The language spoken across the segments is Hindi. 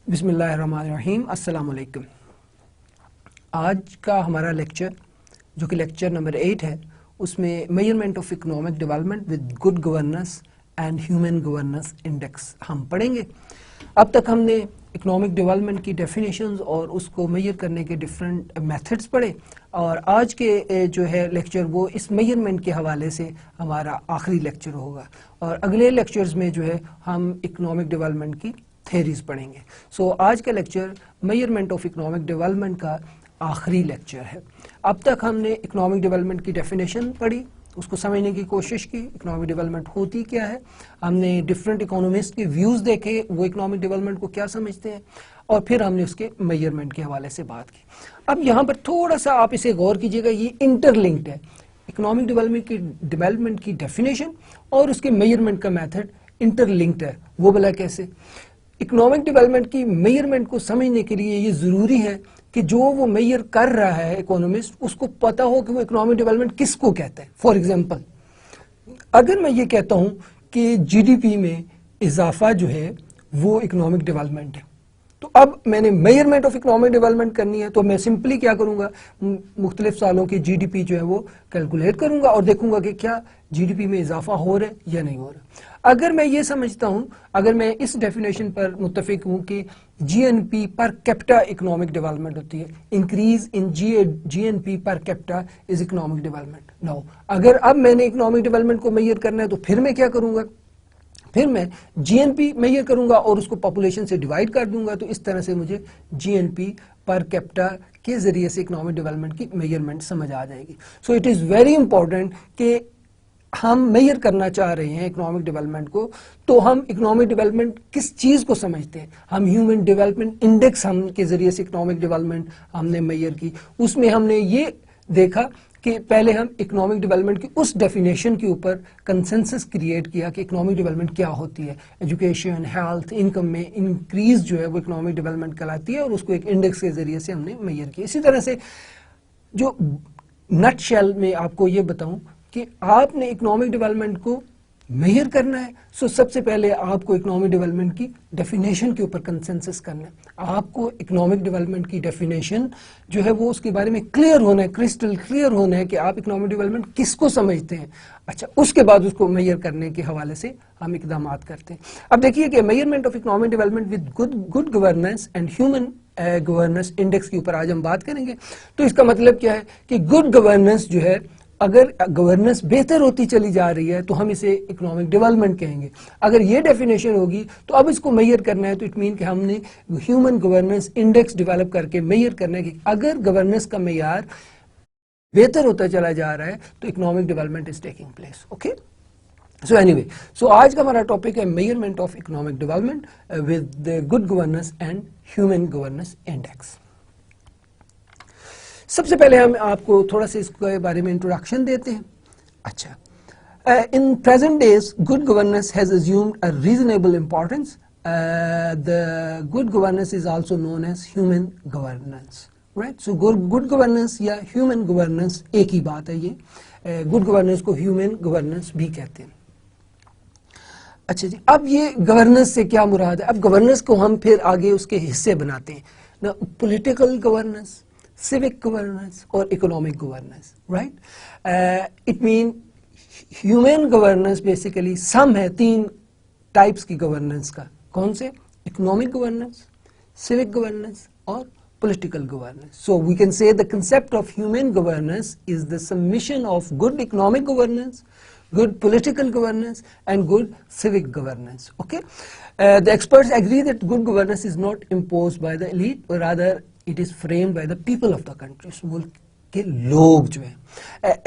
बिस्मिल्लाहिर्रहमानिर्रहीम, अस्सलाम वालेकुम। आज का हमारा लेक्चर जो कि लेक्चर नंबर 8 है, उसमें measurement of economic development with good governance and human governance index हम पढ़ेंगे। अब तक हमने इकोनॉमिक डेवलपमेंट की डेफिनेशंस और उसको मेजर करने के डिफरेंट मेथड्स पढ़े, और आज के जो है लेक्चर वो इस मेजरमेंट के हवाले से हमारा आखिरी लेक्चर होगा। और अगले लेक्चर्स में जो है हम इकोनॉमिक डेवलपमेंट की थेरीज पढ़ेंगे। सो आज का lecture measurement of economic development का आखिरी लेक्चर है। अब तक हमने इकोनॉमिक डेवलपमेंट की डेफिनेशन पढ़ी, उसको समझने की कोशिश की, इकोनॉमिक डेवलपमेंट होती क्या है, हमने डिफरेंट इकोनॉमिस्ट के व्यूज़ देखे, वो इकोनॉमिक डेवलपमेंट को क्या समझते हैं, और फिर हमने उसके मेजरमेंट के हवाले से बात की। अब यहाँ पर थोड़ा सा आप इसे गौर कीजिएगा, ये इंटरलिंक्ड है। इकोनॉमिक डेवलपमेंट की डेफिनेशन और उसके मेजरमेंट का मेथड इंटरलिंक्ड है। वो भला कैसे? इकोनॉमिक डेवलपमेंट की मेजरमेंट को समझने के लिए ये ज़रूरी है कि जो वो मेजर कर रहा है इकोनॉमिस्ट, उसको पता हो कि वो इकोनॉमिक डेवलपमेंट किसको कहते हैं। फॉर एग्जांपल, अगर मैं ये कहता हूँ कि जीडीपी में इजाफा जो है वो इकोनॉमिक डेवलपमेंट है, तो अब मैंने मेजरमेंट ऑफ इकोनॉमिक डेवलपमेंट करनी है, तो मैं सिंपली क्या करूँगा, मुख्तलिफ सालों की जीडीपी जो है वो कैलकुलेट करूँगा और देखूँगा कि क्या जीडीपी में इजाफा हो रहा है या नहीं हो रहा। अगर मैं ये समझता हूँ, अगर मैं इस डेफिनेशन पर मुत्तफिक हूँ कि GNP per capita economic development होती है, increase in GNP per capita is economic development. Now अगर अब मैंने इकोनॉमिक डेवलपमेंट को मेजर करना है, तो फिर मैं क्या करूँगा, फिर मैं जीएनपी मेजर करूंगा और उसको पॉपुलेशन से डिवाइड कर दूंगा, तो इस तरह से मुझे जीएनपी पर कैपिटा के जरिए से इकोनॉमिक डेवलपमेंट की मेजरमेंट समझ आ जाएगी। So it is very important कि हम मेजर करना चाह रहे हैं इकोनॉमिक डेवलपमेंट को, तो हम इकोनॉमिक डेवलपमेंट किस चीज़ को समझते हैं। हम ह्यूमन डेवलपमेंट इंडेक्स हम के जरिए से इकोनॉमिक डेवलपमेंट हमने मेजर की, उसमें हमने ये देखा कि पहले हम इकोनॉमिक डेवलपमेंट की उस डेफिनेशन के ऊपर कंसेंसस क्रिएट किया कि इकोनॉमिक डेवलपमेंट क्या होती है। एजुकेशन, हेल्थ, इनकम में इंक्रीज जो है वो इकोनॉमिक डेवलपमेंट कहलाती है, और उसको एक इंडेक्स के जरिए से हमने मेजर किया। इसी तरह से जो नट शेल में आपको ये बताऊं कि आपने इकोनॉमिक डेवलपमेंट को मेजर करना है, सो सबसे पहले आपको इकोनॉमिक डेवलपमेंट की डेफिनेशन के ऊपर कंसेंसस करना है। आपको इकोनॉमिक डेवलपमेंट की डेफिनेशन जो है वो उसके बारे में क्लियर होना है, क्रिस्टल क्लियर होना है कि आप इकोनॉमिक डेवलपमेंट किसको समझते हैं। अच्छा, उसके बाद उसको मेजर करने के हवाले से हम इकदाम करते हैं। अब देखिए कि measurement of economic development with good governance and human governance index के ऊपर आज हम बात करेंगे। तो इसका मतलब क्या है कि गुड गवर्नेंस जो है, अगर गवर्नेंस बेहतर होती चली जा रही है तो हम इसे इकोनॉमिक डेवलपमेंट कहेंगे। अगर ये डेफिनेशन होगी तो अब इसको मेजर करना है, तो इट मीन कि हमने ह्यूमन गवर्नेंस इंडेक्स डेवलप करके मेजर करना है कि अगर गवर्नेंस का मेयार बेहतर होता चला जा रहा है तो economic development is taking place. Okay, so anyway, so आज का हमारा टॉपिक है measurement of economic development with good governance and human governance index. सबसे पहले हम आपको थोड़ा सा इसके बारे में इंट्रोडक्शन देते हैं। अच्छा, in present days good governance has assumed a reasonable importance. The good governance is also known as human governance, right. So good governance या ह्यूमन गवर्नेंस एक ही बात है। ये गुड गवर्नेंस को ह्यूमन गवर्नेंस भी कहते हैं। अच्छा जी, अब ये गवर्नेंस से क्या मुराद है? अब गवर्नेंस को हम फिर आगे उसके हिस्से बनाते हैं ना, पॉलिटिकल गवर्नेंस, civic governance और economic governance, right? It mean human governance basically सम है तीन टाइप्स की गवर्नेंस का। कौन से? economic governance, civic governance और political governance. So we can say the concept of human governance is the summation of good economic governance, good political governance and good civic governance. Okay, the experts agree that good governance is not imposed by the elite, but rather it is framed by the people of the country. मुल्क के लोग जो है,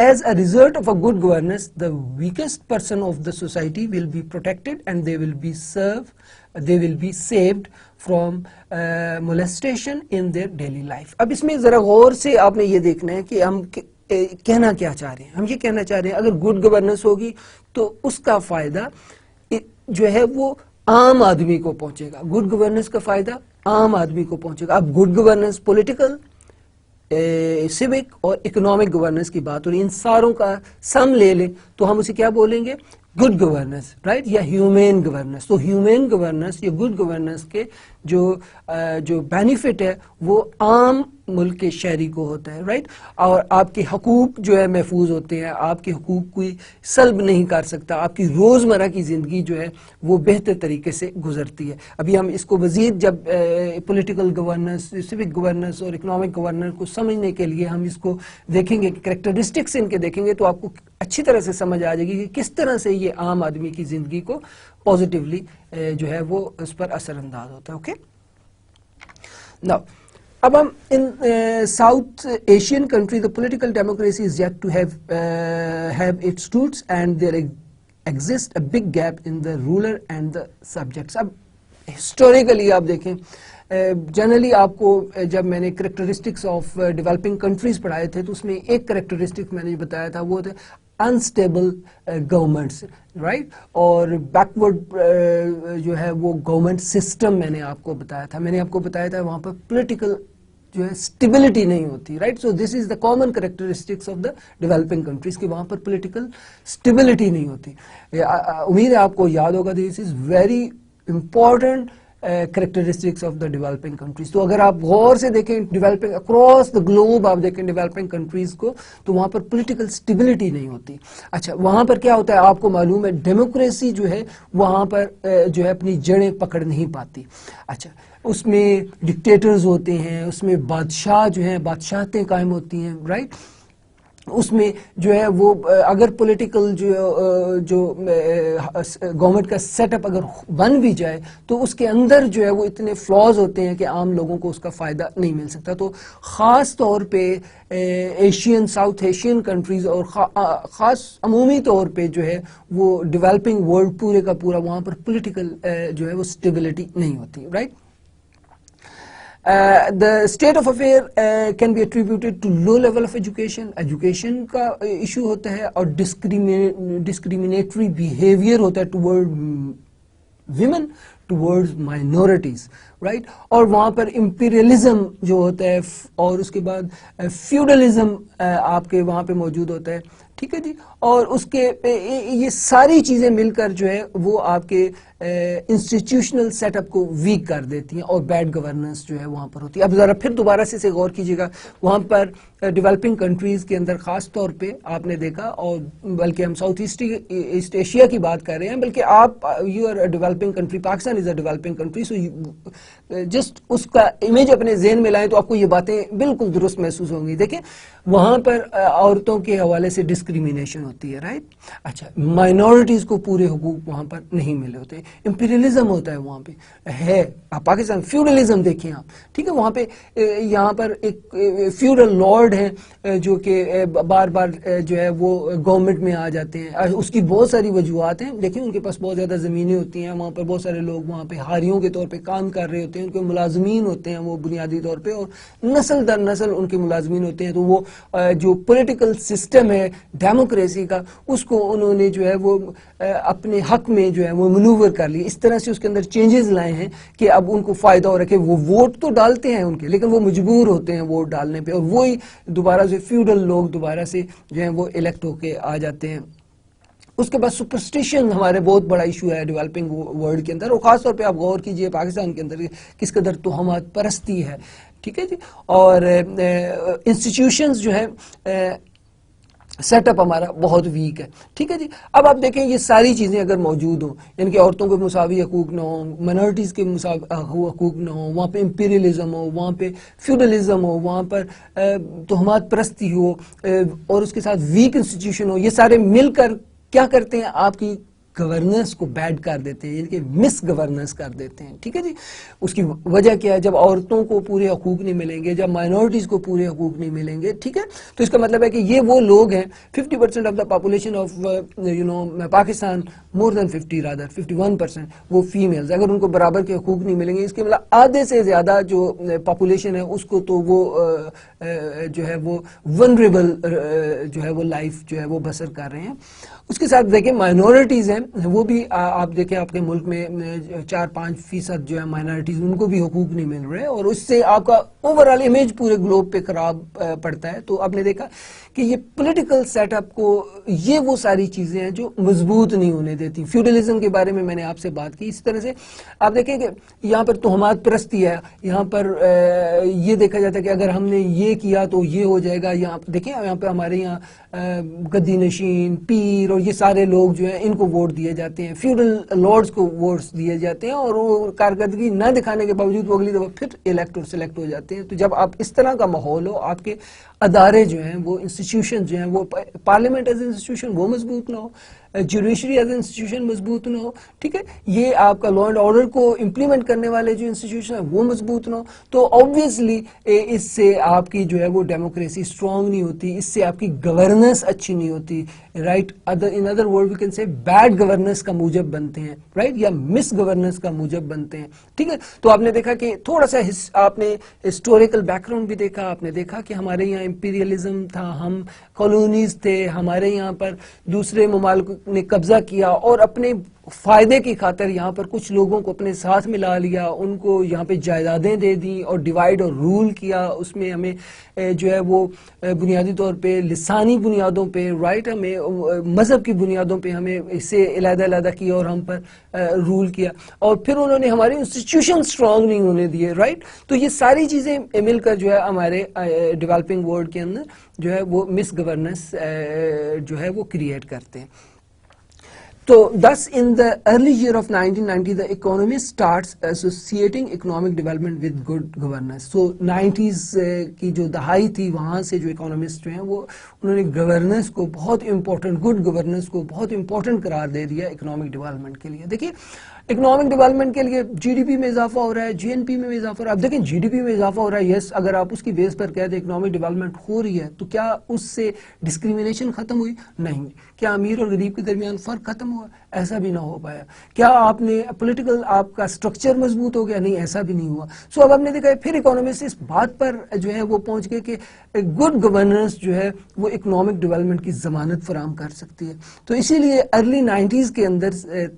as a result of a good governance, the weakest person of the society will be protected and they will be saved from molestation in their daily life. अब इसमें जरा गौर से आपने ये देखना है कि हम कहना क्या चाह रहे हैं। हम ये कहना चाह रहे हैं अगर गुड गवर्नेंस होगी तो उसका फायदा जो है वो आम आदमी को पहुंचेगा। गुड गवर्नेंस का फायदा आम आदमी को पहुंचेगा। अब गुड गवर्नेंस पॉलिटिकल, सिविक और इकोनॉमिक गवर्नेंस की बात हो रही है, इन सारों का सम ले लें तो हम उसे क्या बोलेंगे, गुड गवर्नेंस, राइट, या ह्यूमेन गवर्नेंस। तो ह्यूमेन गवर्नेंस या गुड गवर्नेंस के जो बेनिफिट है वो आम मुल्क के शहरी को होता है, राइट, और आपके हकूक जो है महफूज होते हैं, आपके हकूक कोई सल्ब नहीं कर सकता, आपकी रोज़मर्रा की ज़िंदगी जो है वो बेहतर तरीके से गुजरती है। अभी हम इसको मज़ीद जब पॉलिटिकल गवर्नेंस, सिविक गवर्नेंस और इकोनॉमिक गवर्नेंस को समझने के लिए हम इसको देखेंगे, कैरेक्टरिस्टिक्स इनके देखेंगे, तो आपको अच्छी तरह से समझ आ जाएगी कि किस तरह से ये आम आदमी की ज़िंदगी को पॉजिटिवली जो है वो उस पर असरअंदाज होता है। ओके, नाउ अब हम in South Asian country the political democracy is yet to have its roots and there exist a big gap in the ruler and the subjects. अब हिस्टोरिकली आप देखें, जनरली आपको जब मैंने करेक्टरिस्टिक्स ऑफ डेवलपिंग कंट्रीज पढ़ाए थे तो उसमें एक करेक्टरिस्टिक मैंने बताया था, वो थे अनस्टेबल गवर्नमेंट्स, राइट, और बैकवर्ड जो है वो गवर्नमेंट सिस्टम मैंने आपको बताया था। मैंने आपको बताया था वहाँ पर पॉलिटिकल जो है स्टेबिलिटी नहीं होती, right. So this is the common characteristics of the developing countries कि वहाँ पर पॉलिटिकल स्टेबिलिटी नहीं होती। उम्मीद है आपको याद होगा, this is very important characteristics of the developing countries. तो अगर आप गौर से देखें डेवलपिंग अक्रॉस द ग्लोब, आप देखें डेवलपिंग कंट्रीज को, तो वहाँ पर पॉलिटिकल स्टेबिलिटी नहीं होती। अच्छा, वहाँ पर क्या होता है आपको मालूम है, डेमोक्रेसी जो है वहाँ पर जो है अपनी जड़ें पकड़ नहीं पाती। अच्छा, उसमें डिक्टेटर्स होते हैं, उसमें बादशाह जो हैं बादशाहतें कायम होती हैं, राइट। उसमें जो है वो अगर पॉलिटिकल जो गवर्नमेंट का सेटअप अगर बन भी जाए तो उसके अंदर जो है वो इतने फ्लॉज होते हैं कि आम लोगों को उसका फ़ायदा नहीं मिल सकता। तो ख़ास तौर पे एशियन, साउथ एशियन कंट्रीज़ और ख़ास अमूमी तौर पे जो है वो डेवलपिंग वर्ल्ड पूरे का पूरा, वहाँ पर पॉलिटिकल जो है वो स्टेबिलिटी नहीं होती, right. The state of affair can be attributed to low level of education. Education का issue होता है और discriminatory behavior होता है toward women, towards minorities, right? और वहाँ पर imperialism जो होता है और उसके बाद feudalism आपके वहाँ पे मौजूद होता है, ठीक है जी। और उसके ये सारी चीज़ें मिलकर जो है वो आपके इंस्टीट्यूशनल सेटअप को वीक कर देती हैं और बैड गवर्नेंस जो है वहाँ पर होती है। अब ज़रा फिर दोबारा से इसे गौर कीजिएगा, वहाँ पर डेवलपिंग कंट्रीज़ के अंदर ख़ास तौर पे आपने देखा, और बल्कि हम साउथ ईस्ट एशिया की बात कर रहे हैं, बल्कि आप you are a developing country, Pakistan is a developing country, so just उसका इमेज अपने जहन में लाएं तो आपको ये बातें बिल्कुल दुरुस्त महसूस होंगी। देखें, वहाँ पर औरतों के हवाले से डिस्क्रिमिनेशन होती है, राइट। अच्छा, माइनॉरिटीज़ को पूरे हुकूक वहाँ पर नहीं मिले होते, इंपीरियलिज्म होता है वहाँ पे है। आप पाकिस्तान फ्यूडलिज्म देखें आप, ठीक है, वहाँ पे यहाँ पर एक फ्यूडल लॉर्ड है जो कि बार बार जो है वो गवर्नमेंट में आ जाते हैं। उसकी बहुत सारी वजूहत हैं, देखिए उनके पास बहुत ज़्यादा ज़मीनें होती हैं, वहाँ पर बहुत सारे लोग वहाँ पे हारियों के तौर पे काम कर रहे होते हैं, उनके मुलाजमीन होते हैं वो बुनियादी तौर पे, और नस्ल दर नस्ल उनके मुलाजमीन होते हैं। तो वो जो पॉलिटिकल सिस्टम है डेमोक्रेसी का, उसको उन्होंने जो है वो अपने हक में जो है वो मनूवर कर लिए, इस तरह से उसके अंदर चेंजेस लाए हैं कि अब उनको फ़ायदा हो रहा है। वो वोट तो डालते हैं उनके, लेकिन वो मजबूर होते हैं वोट डालने पे, और वही दोबारा से फ्यूडल लोग दोबारा से जो है वो इलेक्ट होके आ जाते हैं। उसके बाद सुपरस्टिशन हमारे बहुत बड़ा इशू है डेवलपिंग वर्ल्ड के अंदर, और ख़ास तौर पे आप गौर कीजिए पाकिस्तान के अंदर किस कदर तोहमत परस्ती है, ठीक है जी। और इंस्टीट्यूशंस जो है सेटअप हमारा बहुत वीक है, ठीक है जी। अब आप देखें ये सारी चीज़ें अगर मौजूद हों, यानी कि औरतों के मुसावी हकूक़ ना हो, माइनॉरिटीज़ के मुसावी हकूक़ ना हो, वहाँ पे इंपीरियलिज्म हो, वहाँ पे फ्यूडलिज्म हो, वहाँ पर तोहमत परस्ती हो, और उसके साथ वीक इंस्टीट्यूशन हो, ये सारे मिलकर क्या करते हैं, आपकी गवर्नेंस को बैड कर देते हैं, यानी कि मिस गवर्नेंस कर देते हैं, ठीक है जी। उसकी वजह क्या है, जब औरतों को पूरे हकूक़ नहीं मिलेंगे, जब माइनॉरिटीज़ को पूरे हकूक़ नहीं मिलेंगे, ठीक है, तो इसका मतलब है कि ये वो लोग हैं 50% of the population of Pakistan, more than 50 rather 51% वो फीमेल्स, अगर उनको बराबर के हकूक़ नहीं मिलेंगे, इसके मतलब आधे से ज़्यादा जो पॉपुलेशन है उसको तो वो जो है वो वनरेबल जो है वो लाइफ जो है वो बसर कर रहे हैं। उसके साथ देखिए माइनॉरिटीज़ हैं, वो भी आप देखें आपके मुल्क में 4-5% जो है माइनॉरिटीज उनको भी हुकूक नहीं मिल रहे, और उससे आपका ओवरऑल इमेज पूरे ग्लोब पे खराब पड़ता है। तो आपने देखा कि ये पॉलिटिकल सेटअप को, ये वो सारी चीज़ें हैं जो मजबूत नहीं होने देती। फ्यूडलिज्म के बारे में मैंने आपसे बात की। इस तरह से आप देखें कि यहाँ पर तोहमात परस्ती है, यहाँ पर ये देखा जाता है कि अगर हमने ये किया तो ये हो जाएगा। यहाँ देखिए यहाँ पे हमारे यहाँ गद्दी नशीन, पीर और ये सारे लोग जो हैं इनको वोट दिए जाते हैं, फ्यूडल लॉर्ड्स को वोट्स दिए जाते हैं, और वो कारकर्दगी न दिखाने के बावजूद वो अगली दफ़ा फिर इलेक्ट और सिलेक्ट हो जाते हैं। तो जब आप इस तरह का माहौल हो, आपके अदारे जो हैं, वो इंस्टीट्यूशन जो हैं, वो पार्लियामेंट एज इंस्टीट्यूशन वो मजबूत ना हो, जुडिशरी एज इंस्टीट्यूशन मजबूत ना हो, ठीक है, ये आपका लॉ एंड ऑर्डर को इम्प्लीमेंट करने वाले जो इंस्टीट्यूशन है वो मजबूत ना हो, तो ऑब्वियसली इससे आपकी जो है वो डेमोक्रेसी स्ट्रांग नहीं होती, इससे आपकी गवर्नेंस अच्छी नहीं होती, right. In other word we can say bad governance का मूजब बनते हैं, राइट, या मिस गवर्नेंस का मूजब बनते हैं, ठीक है। तो आपने देखा कि थोड़ा सा आपने हिस्टोरिकल बैकग्राउंड भी देखा, आपने देखा कि हमारे यहाँ इंपीरियलिज्म था, हम कॉलोनीज थे, हमारे यहाँ पर दूसरे ममालिक ने कब्जा किया और अपने फायदे की खातिर यहाँ पर कुछ लोगों को अपने साथ मिला लिया, उनको यहाँ पे जायदादें दे दी और डिवाइड और रूल किया। उसमें हमें जो है वो बुनियादी तौर पे लिसानी बुनियादों पे, राइट, हमें मज़हब की बुनियादों पे हमें इसे अलग-अलग किया और हम पर रूल किया, और फिर उन्होंने हमारे इंस्टीट्यूशन स्ट्रांग नहीं होने दिए, राइट। तो ये सारी चीज़ें मिलकर जो है हमारे डेवलपिंग वर्ल्ड के अंदर जो है वो मिस गवर्नेंस जो है वो क्रिएट करते हैं। So, thus, in the early year of 1990, the economist starts associating economic development with good governance. So, 90s की जो दहाई थी, वहाँ से जो इकोनॉमिस्ट हैं वो उन्होंने गवर्नेंस को बहुत इंपॉर्टेंट, गुड गवर्नेंस को बहुत इंपॉर्टेंट करार दे दिया इकोनॉमिक डेवलपमेंट के लिए। देखिए, इकोनॉमिक डेवलपमेंट के लिए जीडीपी में इजाफा हो रहा है, जीएनपी में इजाफा हो रहा है। अब देखें, जीडीपी में इजाफा हो रहा है, यस, अगर आप उसकी बेस पर कह दें इकोनॉमिक डेवलपमेंट हो रही है, तो क्या उससे डिस्क्रिमिनेशन खत्म हुई? नहीं। क्या अमीर और गरीब के दरमियान फर्क खत्म हुआ? ऐसा भी ना हो पाया। क्या आपने पॉलिटिकल आपका स्ट्रक्चर मजबूत हो गया? नहीं, ऐसा भी नहीं हुआ। सो अब आपने देखा फिर इकोनॉमिस्ट इस बात पर जो है वो पहुंच गए कि गुड गवर्नेंस जो है वो इकोनॉमिक डेवलपमेंट की जमानत फराहम कर सकती है। तो इसीलिए अर्ली 90s के अंदर,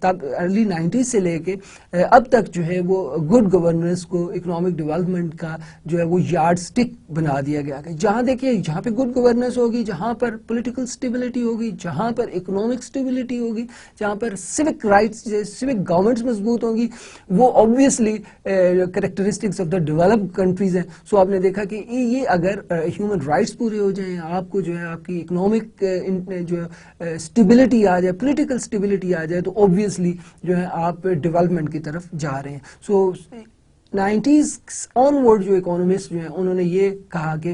तब अर्ली 90s से लेके अब तक जो है वो गुड गवर्नेंस को इकोनॉमिक डेवलपमेंट का जो है वो यार्ड स्टिक बना दिया गया है। जहाँ देखिए, जहाँ पे गुड गवर्नेंस होगी, जहाँ पर पॉलिटिकल स्टेबिलिटी होगी, जहाँ पर इकोनॉमिक स्टेबिलिटी होगी, जहाँ पर सिविक राइट्स, सिविक गवर्नमेंट्स मजबूत होंगी, वो obviously characteristics of the developed countries हैं। सो आपने देखा कि ये अगर ह्यूमन राइट्स पूरे हो जाएं, आपको जो है आपकी इकोनॉमिक जो स्टेबिलिटी आ जाए, पॉलिटिकल स्टेबिलिटी आ जाए, तो ऑब्वियसली जो है आप डेवलपमेंट की तरफ जा रहे हैं। सो 90s ऑनवर्ड जो इकोनॉमिस्ट जो हैं उन्होंने ये कहा कि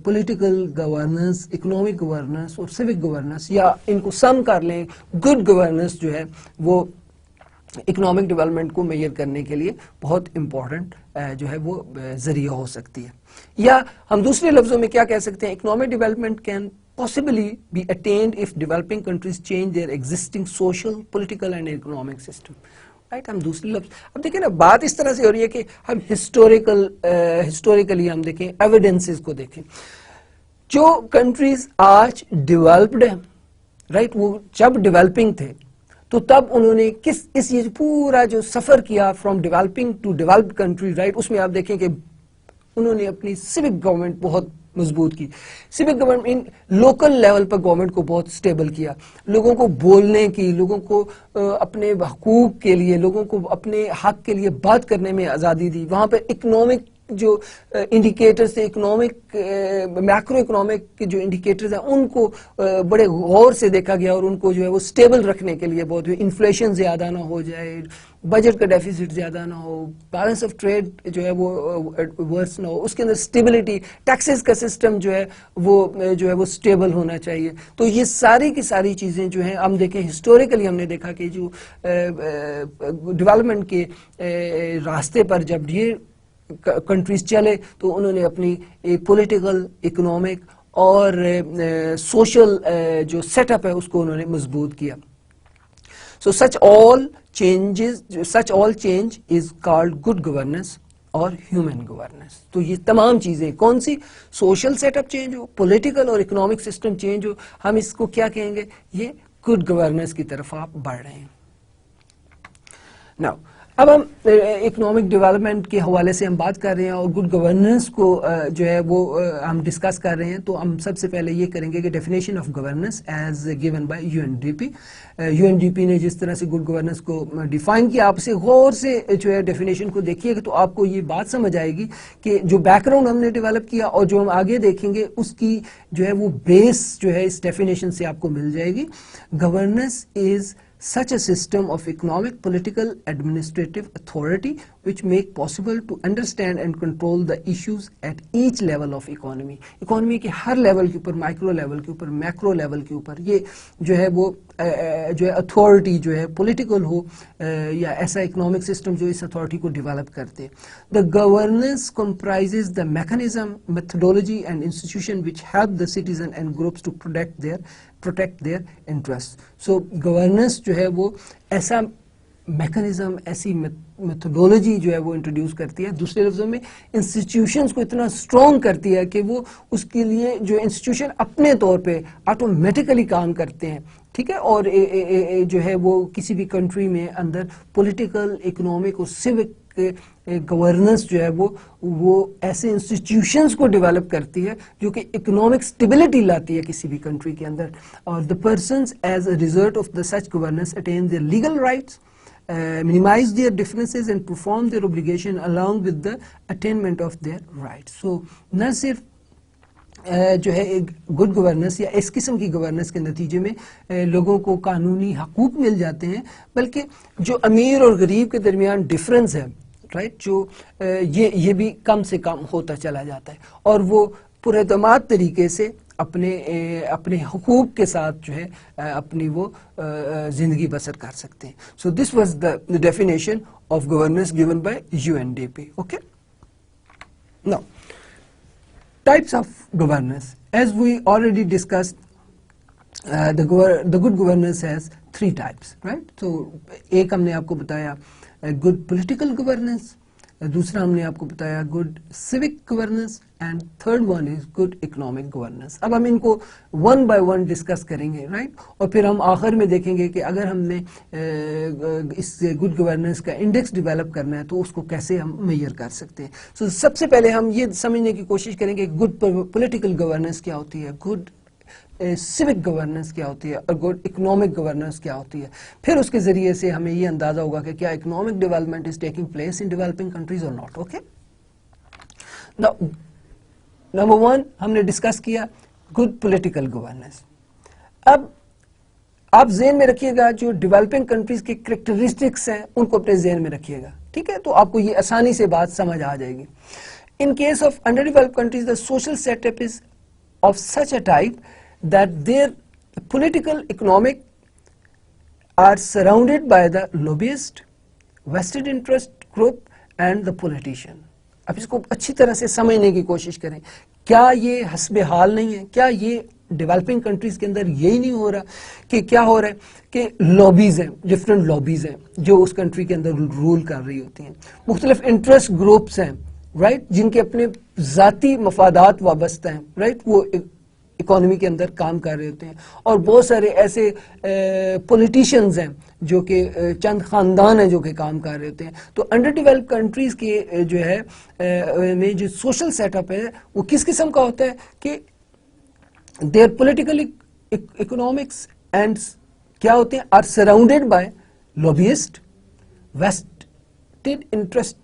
पॉलिटिकल गवर्नेंस, इकोनॉमिक गवर्नेंस और सिविक गवर्नेंस, या इनको सम कर लें, गुड गवर्नेंस जो है वो इकोनॉमिक डेवलपमेंट को मेजर करने के लिए बहुत इंपॉर्टेंट जो है वो जरिया हो सकती है। या हम दूसरे लफ्जों में क्या कह सकते हैं, economic development can possibly be attained if developing countries change their existing social, political and economic system. Right, हम दूसरे लफ्ज, अब देखिए ना, बात इस तरह से हो रही है कि हम हिस्टोरिकली हम देखें, एविडेंसेस को देखें। जो कंट्रीज आज डेवलप्ड है, राइट, वो जब डेवलपिंग थे तो तब उन्होंने इस ये पूरा जो सफर किया from developing to developed country, right, उसमें आप देखें कि उन्होंने अपनी सिविक गवर्नमेंट बहुत मजबूत की, सिविक गवर्नमेंट लोकल लेवल पर गवर्नमेंट को बहुत स्टेबल किया, लोगों को बोलने की, लोगों को अपने हकूक के लिए, लोगों को अपने हक के लिए बात करने में आज़ादी दी। वहाँ पर इकोनॉमिक जो इंडिकेटर्स थे, इकोनॉमिक मैक्रो इकोनॉमिक के जो इंडिकेटर्स हैं उनको बड़े गौर से देखा गया और उनको जो है वो स्टेबल रखने के लिए बहुत, इन्फ्लेशन ज़्यादा ना हो जाए, बजट का डेफिसिट ज़्यादा ना हो, बैलेंस ऑफ ट्रेड जो है वो वर्स ना हो, उसके अंदर स्टेबिलिटी, टैक्सेस का सिस्टम जो है वो स्टेबल होना चाहिए। तो ये सारी की सारी चीज़ें जो हैं हम देखें, हिस्टोरिकली हमने देखा कि जो डेवलपमेंट के रास्ते पर जब ये कंट्रीज चले तो उन्होंने अपनी पॉलिटिकल, इकोनॉमिक और सोशल जो सेटअप है उसको उन्होंने मजबूत किया। So such all change is called good governance और ह्यूमन गवर्नेंस। तो ये तमाम चीजें, कौन सी, सोशल सेटअप चेंज हो, पॉलिटिकल और इकोनॉमिक सिस्टम चेंज हो, हम इसको क्या कहेंगे, ये गुड गवर्नेंस की तरफ आप बढ़ रहे हैं। नाउ अब हम इकोनॉमिक डेवलपमेंट के हवाले से हम बात कर रहे हैं और गुड गवर्नेंस को जो है वो हम डिस्कस कर रहे हैं। तो हम सबसे पहले ये करेंगे कि definition of governance as given by UNDP. UNDP ने जिस तरह से गुड गवर्नेंस को डिफाइन किया, आप उसे गौर से जो है डेफिनेशन को देखिएगा तो आपको ये बात समझ आएगी कि जो बैकग्राउंड हमने डेवलप किया और जो हम आगे देखेंगे उसकी जो है वो बेस जो है इस डेफिनेशन से आपको मिल जाएगी। Governance is such a system of economic, political, administrative authority which make possible to understand and control the issues at each level of economy। Economy के हर लेवल के ऊपर, माइक्रो लेवल के ऊपर, मैक्रो लेवल के ऊपर ये जो है वो जो है अथॉरिटी जो है पॉलिटिकल हो या ऐसा इकोनॉमिक सिस्टम जो इस अथॉरिटी को डेवलप करते हैं। The governance comprises the mechanism, methodology and institution which help the citizen and groups to protect their interests। So governance जो है वो ऐसा मैकेनिज्म, ऐसी मेथोडोलॉजी जो है वो इंट्रोड्यूस करती है, दूसरे लफ्ज़ों में इंस्टीट्यूशंस को इतना स्ट्रॉन्ग करती है कि वो उसके लिए जो इंस्टीट्यूशन अपने तौर पे ऑटोमेटिकली काम करते हैं, ठीक है। और जो है वो किसी भी कंट्री में अंदर पॉलिटिकल, इकोनॉमिक और सिविक गवर्नेंस जो है वो ऐसे इंस्टीट्यूशंस को डेवलप करती है जो कि इकोनॉमिक स्टेबिलिटी लाती है किसी भी कंट्री के अंदर। और the persons as a result of the such governance attain their legal rights, minimize their differences and perform their obligation along with the attainment of their rights। So न सिर्फ जो है एक गुड गवर्नेंस या इस किस्म की गवर्नेंस के नतीजे में लोगों को कानूनी हकूक मिल जाते हैं, बल्कि जो अमीर और गरीब के दरमियान डिफरेंस है, राइट, जो ये भी कम से कम होता चला जाता है और वो पुरएतमाद तरीके से अपने हुकूक के साथ जो है अपनी वो जिंदगी बसर कर सकते हैं। So this was the definition of governance given by UNDP. Okay, now types of governance, as we already discussed, the good governance has 3 types, right? So एक हमने आपको बताया good political governance, दूसरा हमने आपको बताया good civic governance and third one is good economic governance। अब हम इनको one by one डिस्कस करेंगे, राइट, और फिर हम आखिर में देखेंगे कि अगर हमने इस गुड गवर्नेंस का इंडेक्स डेवलप करना है तो उसको कैसे हम मेजर कर सकते हैं। सो सबसे पहले हम ये समझने की कोशिश करेंगे गुड पॉलिटिकल गवर्नेंस क्या होती है, गुड सिविक गवर्नेंस क्या होती है और गुड इकोनॉमिक गवर्नेंस क्या होती है। फिर उसके जरिए से हमें ये अंदाजा होगा कि क्या economic development is taking place in developing countries और नॉट। ओके, नाउ नंबर 1 हमने डिस्कस किया गुड पॉलिटिकल गवर्नेंस। अब आप जेहन में रखिएगा जो डेवलपिंग कंट्रीज के कैरेक्टरिस्टिक्स हैं उनको अपने जेहन में रखिएगा, ठीक है, तो आपको ये आसानी से बात समझ आ जाएगी। इन case of underdeveloped countries the social setup is of such a type that their political, economic are surrounded by the lobbyist, vested interest group and the politician। अब इसको अच्छी तरह से समझने की कोशिश करें। क्या ये हस्बे हाल नहीं है? क्या ये डेवलपिंग कंट्रीज के अंदर यही नहीं हो रहा कि क्या हो रहा है कि लॉबीज हैं, डिफरेंट लॉबीज हैं जो उस कंट्री के अंदर रूल कर रही होती हैं, मुख्तलिफ इंटरेस्ट ग्रुप्स हैं, राइट, जिनके अपने ज़ाती मफादात वाबस्ता हैं, राइट, वो इकोनॉमी के अंदर काम कर रहे होते हैं। और बहुत सारे ऐसे पॉलिटिशियंस हैं जो कि चंद खानदान हैं जो कि काम कर रहे होते हैं। तो अंडर डेवलप्ड कंट्रीज के जो है में जो सोशल सेटअप है वो किस किस्म का होता है कि देयर पॉलिटिकल इकोनॉमिक्स एंड क्या होते हैं are surrounded by lobbyist, vested interest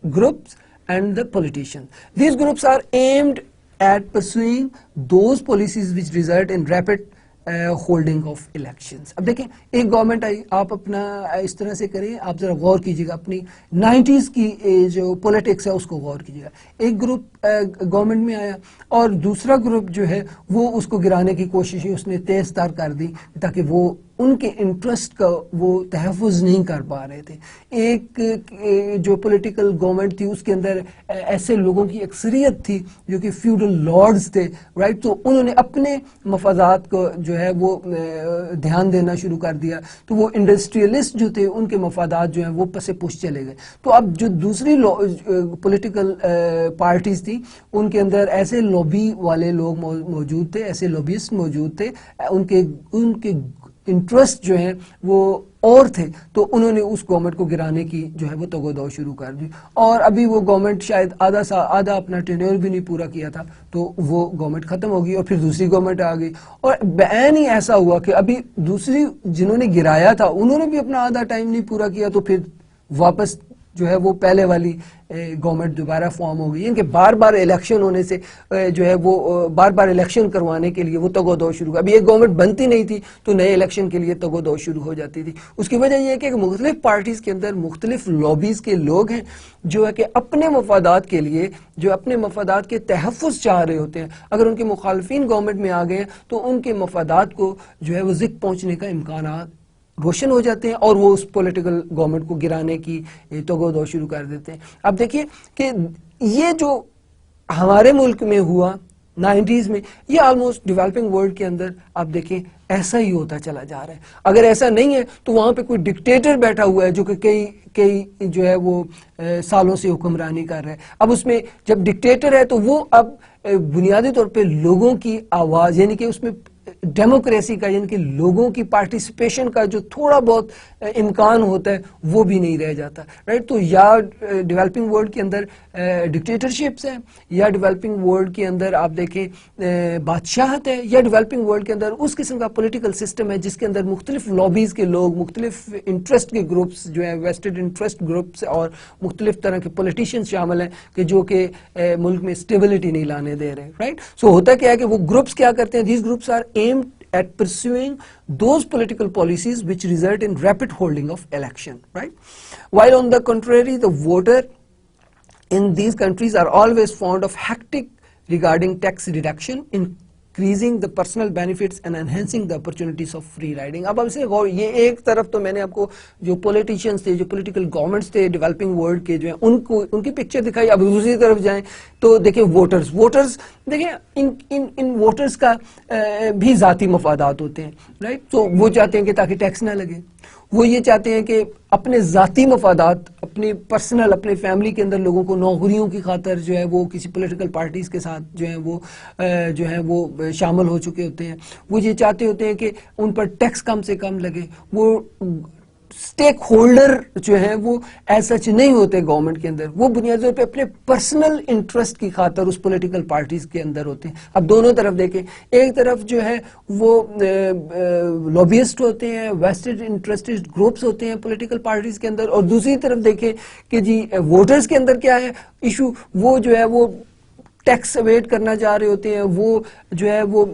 groups and the politicians। These groups are aimed at pursuing those policies which result in rapid holding of elections. अब देखें एक गवर्नमेंट आई, आप अपना इस तरह से करें, आप जरा गौर कीजिएगा अपनी 90s की जो पॉलिटिक्स है उसको गौर कीजिएगा। एक ग्रुप गवर्नमेंट में आया और दूसरा ग्रुप जो है वो उसको गिराने की कोशिश उसने तेज तार कर दी ताकि वो उनके इंटरेस्ट का वो तहफ़्फ़ुज़ नहीं कर पा रहे थे। एक जो पॉलिटिकल गवर्नमेंट थी उसके अंदर ऐसे लोगों की अक्सरियत थी जो कि फ्यूडल लॉर्ड्स थे, राइट, तो उन्होंने अपने मफादात को जो है वो ध्यान देना शुरू कर दिया। तो वो इंडस्ट्रियलिस्ट जो थे उनके मफादात जो हैं वो पसे पुश चले गए। तो अब जो दूसरी पॉलिटिकल पार्टीज थी उनके अंदर ऐसे लॉबी वाले लोग मौजूद थे, ऐसे लॉबिस्ट मौजूद थे, उनके इंटरेस्ट जो है वो और थे, तो उन्होंने उस गवर्नमेंट को गिराने की जो है वो तगोदौ शुरू कर दी। और अभी वो गवर्नमेंट शायद आधा अपना टेन्योर भी नहीं पूरा किया था, तो वो गवर्नमेंट खत्म हो गई और फिर दूसरी गवर्नमेंट आ गई। और बैन ही ऐसा हुआ कि अभी दूसरी जिन्होंने गिराया था उन्होंने भी अपना आधा टाइम नहीं पूरा किया, तो फिर वापस जो है वो पहले वाली गवर्नमेंट दोबारा फॉर्म हो गई। इनके बार बार इलेक्शन होने से जो है वो बार बार इलेक्शन करवाने के लिए वो तगोदौ शुरू। अभी एक गवर्नमेंट बनती नहीं थी तो नए इलेक्शन के लिए तगोदौ शुरू हो जाती थी। उसकी वजह यह है कि मुख्तलिफ पार्टीज के अंदर मुख्तलिफ लॉबीज के लोग हैं जो है कि अपने मफादात के लिए, जो अपने मफादात के तहफ़्फ़ुज़ चाह रहे होते हैं। अगर उनके मुखालफिन गवर्नमेंट में आ गए तो उनके मफादात को जो है वो ज़िक पहुँचने का इम्कान रोशन हो जाते हैं और वो उस पॉलिटिकल गवर्नमेंट को गिराने की तगोदौ शुरू कर देते हैं। अब देखिए कि ये जो हमारे मुल्क में हुआ 90s में, ये ऑलमोस्ट डेवलपिंग वर्ल्ड के अंदर आप देखें ऐसा ही होता चला जा रहा है। अगर ऐसा नहीं है तो वहाँ पे कोई डिक्टेटर बैठा हुआ है जो कि कई जो है वो सालों से हुक्मरानी कर रहा है। अब उसमें जब डिक्टेटर है तो वो अब बुनियादी तौर पे लोगों की आवाज़, यानी कि उसमें डेमोक्रेसी का, यानी कि लोगों की पार्टिसिपेशन का जो थोड़ा बहुत इम्कान होता है वो भी नहीं रह जाता, राइट। तो या डेवलपिंग वर्ल्ड के अंदर डिक्टेटरशिप्स हैं, या डेवलपिंग वर्ल्ड के अंदर आप देखें बादशाहत है, या डेवलपिंग वर्ल्ड के अंदर उस किस्म का पॉलिटिकल सिस्टम है जिसके अंदर मुख्तलिफ लॉबीज़ के लोग, मुख्तलिफ इंटरेस्ट के ग्रुप्स जो हैं, वेस्टेड इंटरेस्ट ग्रुप्स और मुख्तलिफ तरह के पॉलिटिशियंस शामिल हैं कि जो कि मुल्क में स्टेबिलिटी नहीं लाने दे रहे, राइट। सो होता क्या है कि वो ग्रुप्स क्या करते हैं, these groups are aimed at pursuing those political policies which result in rapid holding of election, right? While on the contrary, the voter in these countries are always fond of hectic regarding tax reduction, increasing the personal benefits and enhancing the opportunities of free riding. अब इसे गौर, ये एक तरफ तो मैंने आपको जो पॉलिटिशियंस थे, जो पॉलिटिकल गवर्नमेंट्स थे डेवलपिंग वर्ल्ड के जो है उनको उनकी पिक्चर दिखाई। अब दूसरी तरफ जाएं तो देखें वोटर्स देखें इन वोटर्स का भी ज़ाती मफादात होते हैं, राइट। तो वो चाहते हैं कि ताकि टैक्स ना लगे, वो ये चाहते हैं कि अपने ज़ाती मफादात, अपने पर्सनल, अपने फैमिली के अंदर लोगों को नौकरियों की खातर जो है वो किसी पॉलिटिकल पार्टीज़ के साथ जो है वो शामिल हो चुके होते हैं। वो ये चाहते होते हैं कि उन पर टैक्स कम से कम लगे। वो स्टेक होल्डर जो है वो ऐसा नहीं होते गवर्नमेंट के अंदर, वो बुनियादी तौर पे अपने पर्सनल इंटरेस्ट की खातर उस पॉलिटिकल पार्टीज के अंदर होते हैं। अब दोनों तरफ देखें, एक तरफ जो है वो लॉबियस्ट होते हैं, वेस्टेड इंटरेस्टेड ग्रुप्स होते हैं पॉलिटिकल पार्टीज के अंदर, और दूसरी तरफ देखें कि जी वोटर्स के अंदर क्या है इशू, वो जो है वो टैक्स अवेट करना चाह रहे होते हैं, वो जो है वो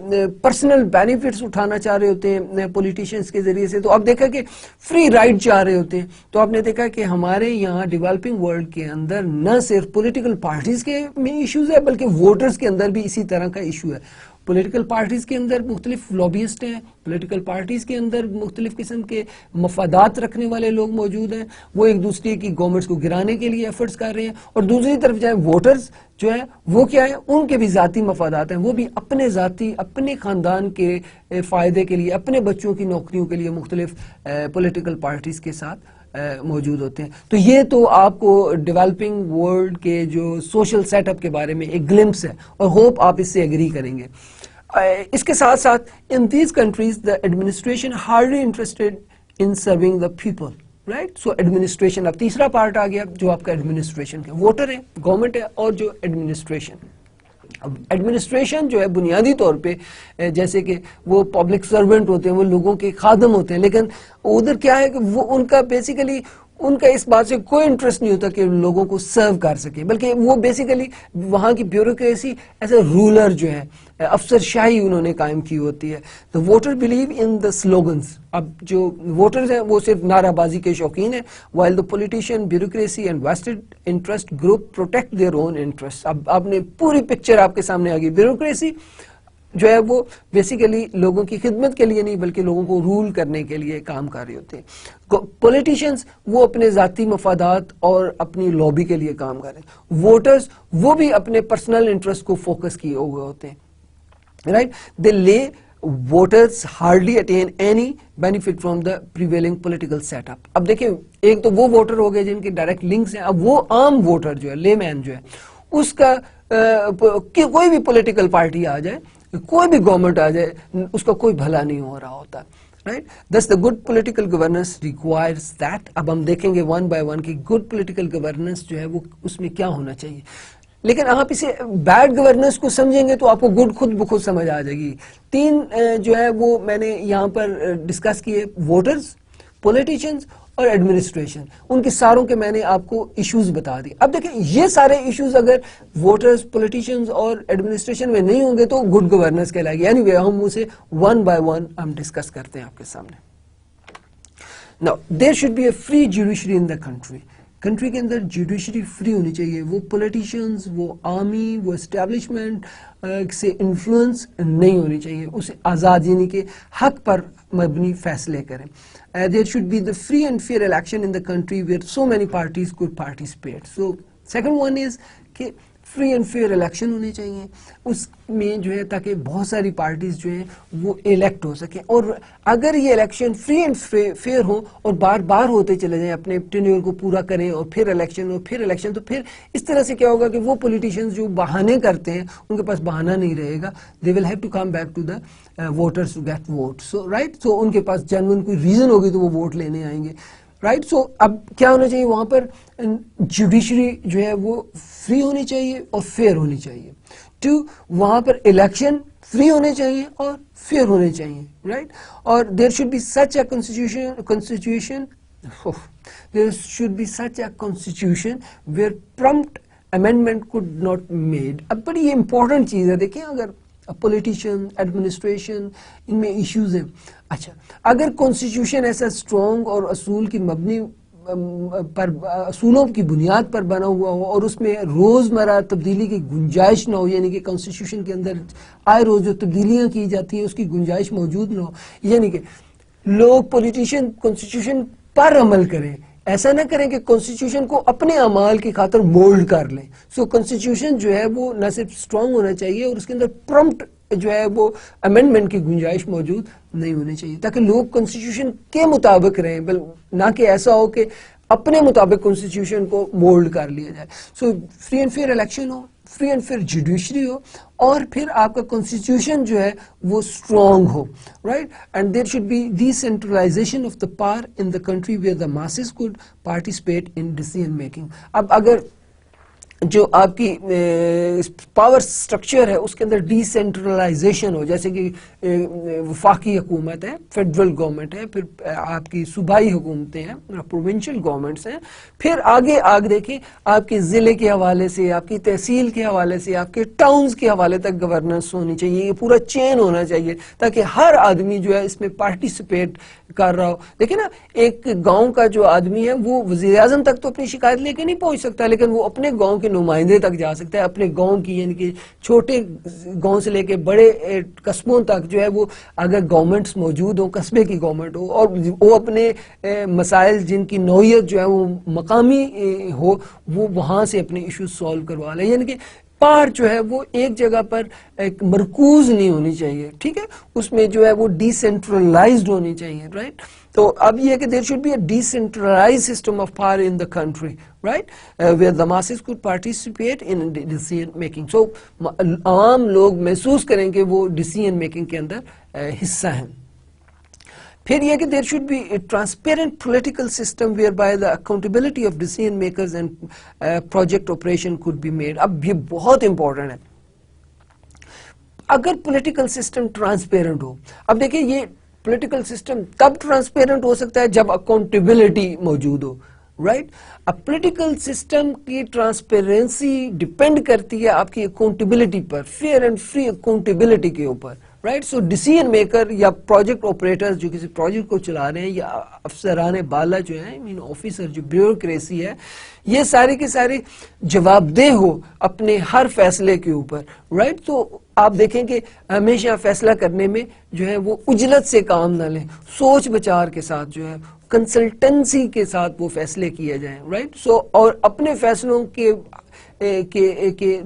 पर्सनल बेनिफिट्स उठाना चाह रहे होते हैं पॉलिटिशियंस के जरिए से। तो आप देखा कि फ्री राइड चाह रहे होते हैं। तो आपने देखा कि हमारे यहाँ डेवलपिंग वर्ल्ड के अंदर न सिर्फ पॉलिटिकल पार्टीज के में इश्यूज है बल्कि वोटर्स के अंदर भी इसी तरह का इशू है। पॉलिटिकल पार्टीज के अंदर मुख्तलिफ लॉबियस्ट हैं, पॉलिटिकल पार्टीज के अंदर मुख्तलिफ किस्म के मफादात रखने वाले लोग मौजूद हैं, वो एक दूसरे की गवर्नमेंट्स को गिराने के लिए एफर्ट्स कर रहे हैं। और दूसरी तरफ जाए वोटर्स जो है वो क्या है, उनके भी ज़ाती मफादात हैं, वो भी अपने ज़ाती, अपने ख़ानदान के फ़ायदे के लिए, अपने बच्चों की नौकरियों के लिए मुख्तलिफ पॉलिटिकल पार्टीज़ के साथ मौजूद होते हैं। तो ये तो आपको डेवलपिंग वर्ल्ड के जो सोशल सेटअप के बारे में एक ग्लिम्स है, और होप आप इससे एग्री करेंगे। इसके साथ साथ in these countries the administration hardly interested in serving the people, right. So administration, अब तीसरा पार्ट आ गया जो आपका एडमिनिस्ट्रेशन का, वोटर है, गवर्नमेंट है, और जो एडमिनिस्ट्रेशन। अब एडमिनिस्ट्रेशन जो है बुनियादी तौर पे जैसे कि वो पब्लिक सर्वेंट होते हैं, वो लोगों के खादम होते हैं, लेकिन उधर क्या है कि वो उनका बेसिकली उनका इस बात से कोई इंटरेस्ट नहीं होता कि लोगों को सर्व कर सके, बल्कि वो बेसिकली वहाँ की ब्यूरोक्रेसी एज ए रूलर जो है अफसरशाही उन्होंने कायम की होती है। तो voter believe in the slogans. अब जो वोटर्स हैं वो सिर्फ नाराबाजी के शौकीन है, while the politician, bureaucracy and vested interest group protect their own interest. अब आपने पूरी पिक्चर आपके सामने आ गई। ब्यूरोक्रेसी जो है वो बेसिकली लोगों की खिदमत के लिए नहीं बल्कि लोगों को रूल करने के लिए काम कर रहे होते हैं। पॉलिटिशियंस वो अपने ज़ाती मफादात और अपनी लॉबी के लिए काम कर रहे हैं। वोटर्स वो भी अपने पर्सनल इंटरेस्ट को फोकस किए हुए होते हैं, राइट। दे ले voters hardly attain any benefit from the prevailing political setup. अब देखिए, एक तो वो वोटर हो गए जिनके डायरेक्ट लिंक्स हैं। अब वो आम वोटर जो है, लेमैन जो है, उसका कोई भी पॉलिटिकल पार्टी आ जाए, कोई भी गवर्नमेंट आ जाए, उसका कोई भला नहीं हो रहा होता, राइट। दस the good political governance requires that. अब हम देखेंगे वन बाय वन कि गुड पॉलिटिकल गवर्नेंस जो है वो उसमें क्या होना चाहिए, लेकिन आप इसे बैड गवर्नेंस को समझेंगे तो आपको गुड खुद ब खुद समझ आ जाएगी। तीन जो है वो मैंने यहाँ पर डिस्कस किए, वोटर्स, पॉलिटिशियंस और एडमिनिस्ट्रेशन। उनके सारों के मैंने आपको इश्यूज बता दिए। अब देखिए ये सारे इश्यूज अगर वोटर्स, पॉलिटिशियंस और एडमिनिस्ट्रेशन में नहीं होंगे तो गुड गवर्नेंस कहलाएगी। एनीवे हम उसे वन बाय वन हम डिस्कस करते हैं आपके सामने। Now there should be a free judiciary in the country. Country के अंदर जुडिशरी फ्री होनी चाहिए। वो पॉलिटिशियंस, वो आर्मी, वो एस्टेब्लिशमेंट से इन्फ्लुएंस नहीं होनी चाहिए। उसे आज़ाद यानी कि हक पर मबनी फैसले करें। There should be the free and fair election in the country where so many parties could participate. So second one is कि फ्री एंड फेयर इलेक्शन होने चाहिए उसमें जो है, ताकि बहुत सारी पार्टीज जो है वो इलेक्ट हो सके। और अगर ये इलेक्शन फ्री एंड फेयर हो और बार बार होते चले जाएं, अपने टेन्योर को पूरा करें और फिर इलेक्शन और फिर इलेक्शन, तो फिर इस तरह से क्या होगा कि वो पॉलिटिशियंस जो बहाने करते हैं उनके पास बहाना नहीं रहेगा। They will have to come back to the voters to get vote. So right, so उनके पास जेन्युइन कोई रीजन होगी तो वो वोट लेने आएंगे। राइट, सो अब क्या होना चाहिए वहां पर, जुडिशरी जो है वो फ्री होनी चाहिए और फेयर होनी चाहिए। टू, वहां पर इलेक्शन फ्री होने चाहिए और फेयर होने चाहिए। राइट, और there should be such a constitution there should be such a constitution where prompt amendment could not made. अब बड़ी ये इंपॉर्टेंट चीज है। देखिए अगर पॉलिटिशियन, एडमिनिस्ट्रेशन, इनमें इश्यूज हैं। अच्छा, अगर कॉन्स्टिट्यूशन ऐसा स्ट्रॉन्ग और असूल की मबनी पर असूलों की बुनियाद पर बना हुआ हो और उसमें रोजमर्रा तब्दीली की गुंजाइश ना हो, यानी कि कॉन्स्टिट्यूशन के अंदर आए रोज जो तब्दीलियां की जाती है उसकी गुंजाइश मौजूद ना हो, यानी कि लोग पॉलिटिशियन कॉन्स्टिट्यूशन पर अमल करें, ऐसा ना करें कि कॉन्स्टिट्यूशन को अपने अमाल की खातर मोल्ड कर लें। सो कॉन्स्टिट्यूशन जो है वो न सिर्फ स्ट्रांग होना चाहिए और उसके अंदर प्रॉम्प्ट जो है वो अमेंडमेंट की गुंजाइश मौजूद नहीं होनी चाहिए, ताकि लोग कॉन्स्टिट्यूशन के मुताबिक रहें, ना कि ऐसा हो कि अपने मुताबिक कॉन्स्टिट्यूशन को मोल्ड कर लिया जाए। So free and fair election हो, फ्री एंड फेयर जुडिशरी हो, और फिर आपका कॉन्स्टिट्यूशन जो है वो स्ट्रॉन्ग हो। Right, and there should be decentralisation of the power in the country where the masses could participate in decision making. अब अगर जो आपकी पावर स्ट्रक्चर है उसके अंदर डिसेंट्रलाइजेशन हो, जैसे कि वफाकी हुकूमत है, फेडरल गवर्नमेंट है, फिर आपकी सूबाई हुकूमतें हैं, प्रोविंशियल गवर्नमेंट्स हैं, फिर आगे देखिए आपके ज़िले के हवाले से, आपकी तहसील के हवाले से, आपके टाउन्स के हवाले तक गवर्नेंस होनी चाहिए। ये पूरा चेन होना चाहिए ताकि हर आदमी जो है इसमें पार्टिसिपेट कर रहा हो। देखिए ना, एक गांव का जो आदमी है वो वज़ीर आज़म तक तो अपनी शिकायत लेके नहीं पहुंच सकता, लेकिन वो अपने गांव के नुमाइंदे तक जा सकता है। अपने गांव की, यानी कि छोटे गांव से लेके बड़े कस्बों तक जो है वो, अगर गवर्नमेंट्स मौजूद हो, कस्बे की गवर्नमेंट हो और वो अपने मसाइल जिनकी नौयत जो है वो मकामी हो, वो वहां से अपने इश्यूज सॉल्व करवा ले। यानी कि पावर जो है वो एक जगह पर एक मरकूज नहीं होनी चाहिए, ठीक है, उसमें जो है वो डिसेंट्रलाइज्ड होनी चाहिए। राइट, तो अब ये कि there should be a decentralised system of power in the country, right, where the masses could participate in decision making. So आम लोग महसूस करें कि वो डिसीजन मेकिंग के अंदर हिस्सा हैं। फिर यह कि there should be a transparent political system whereby the accountability of decision makers and project operation could be made. अब ये बहुत इंपॉर्टेंट है, अगर पॉलिटिकल सिस्टम ट्रांसपेरेंट हो। अब देखिए ये पॉलिटिकल सिस्टम तब ट्रांसपेरेंट हो सकता है जब अकाउंटेबिलिटी मौजूद हो। राइट, अब पॉलिटिकल सिस्टम की ट्रांसपेरेंसी डिपेंड करती है आपकी अकाउंटेबिलिटी पर, फेयर एंड फ्री अकाउंटेबिलिटी के ऊपर। राइट, सो डिसीजन मेकर या प्रोजेक्ट ऑपरेटर्स जो किसी प्रोजेक्ट को चला रहे हैं, या अफसरान बाला जो है, आई मीन ऑफिसर, जो ब्यूरोक्रेसी है, ये सारे के सारे जवाबदेह हो अपने हर फैसले के ऊपर। राइट, तो आप देखें कि हमेशा फैसला करने में जो है वो उजलत से काम ना लें, सोच विचार के साथ जो है, कंसल्टेंसी के साथ वो फैसले किए जाएं। राइट, सो और अपने फैसलों के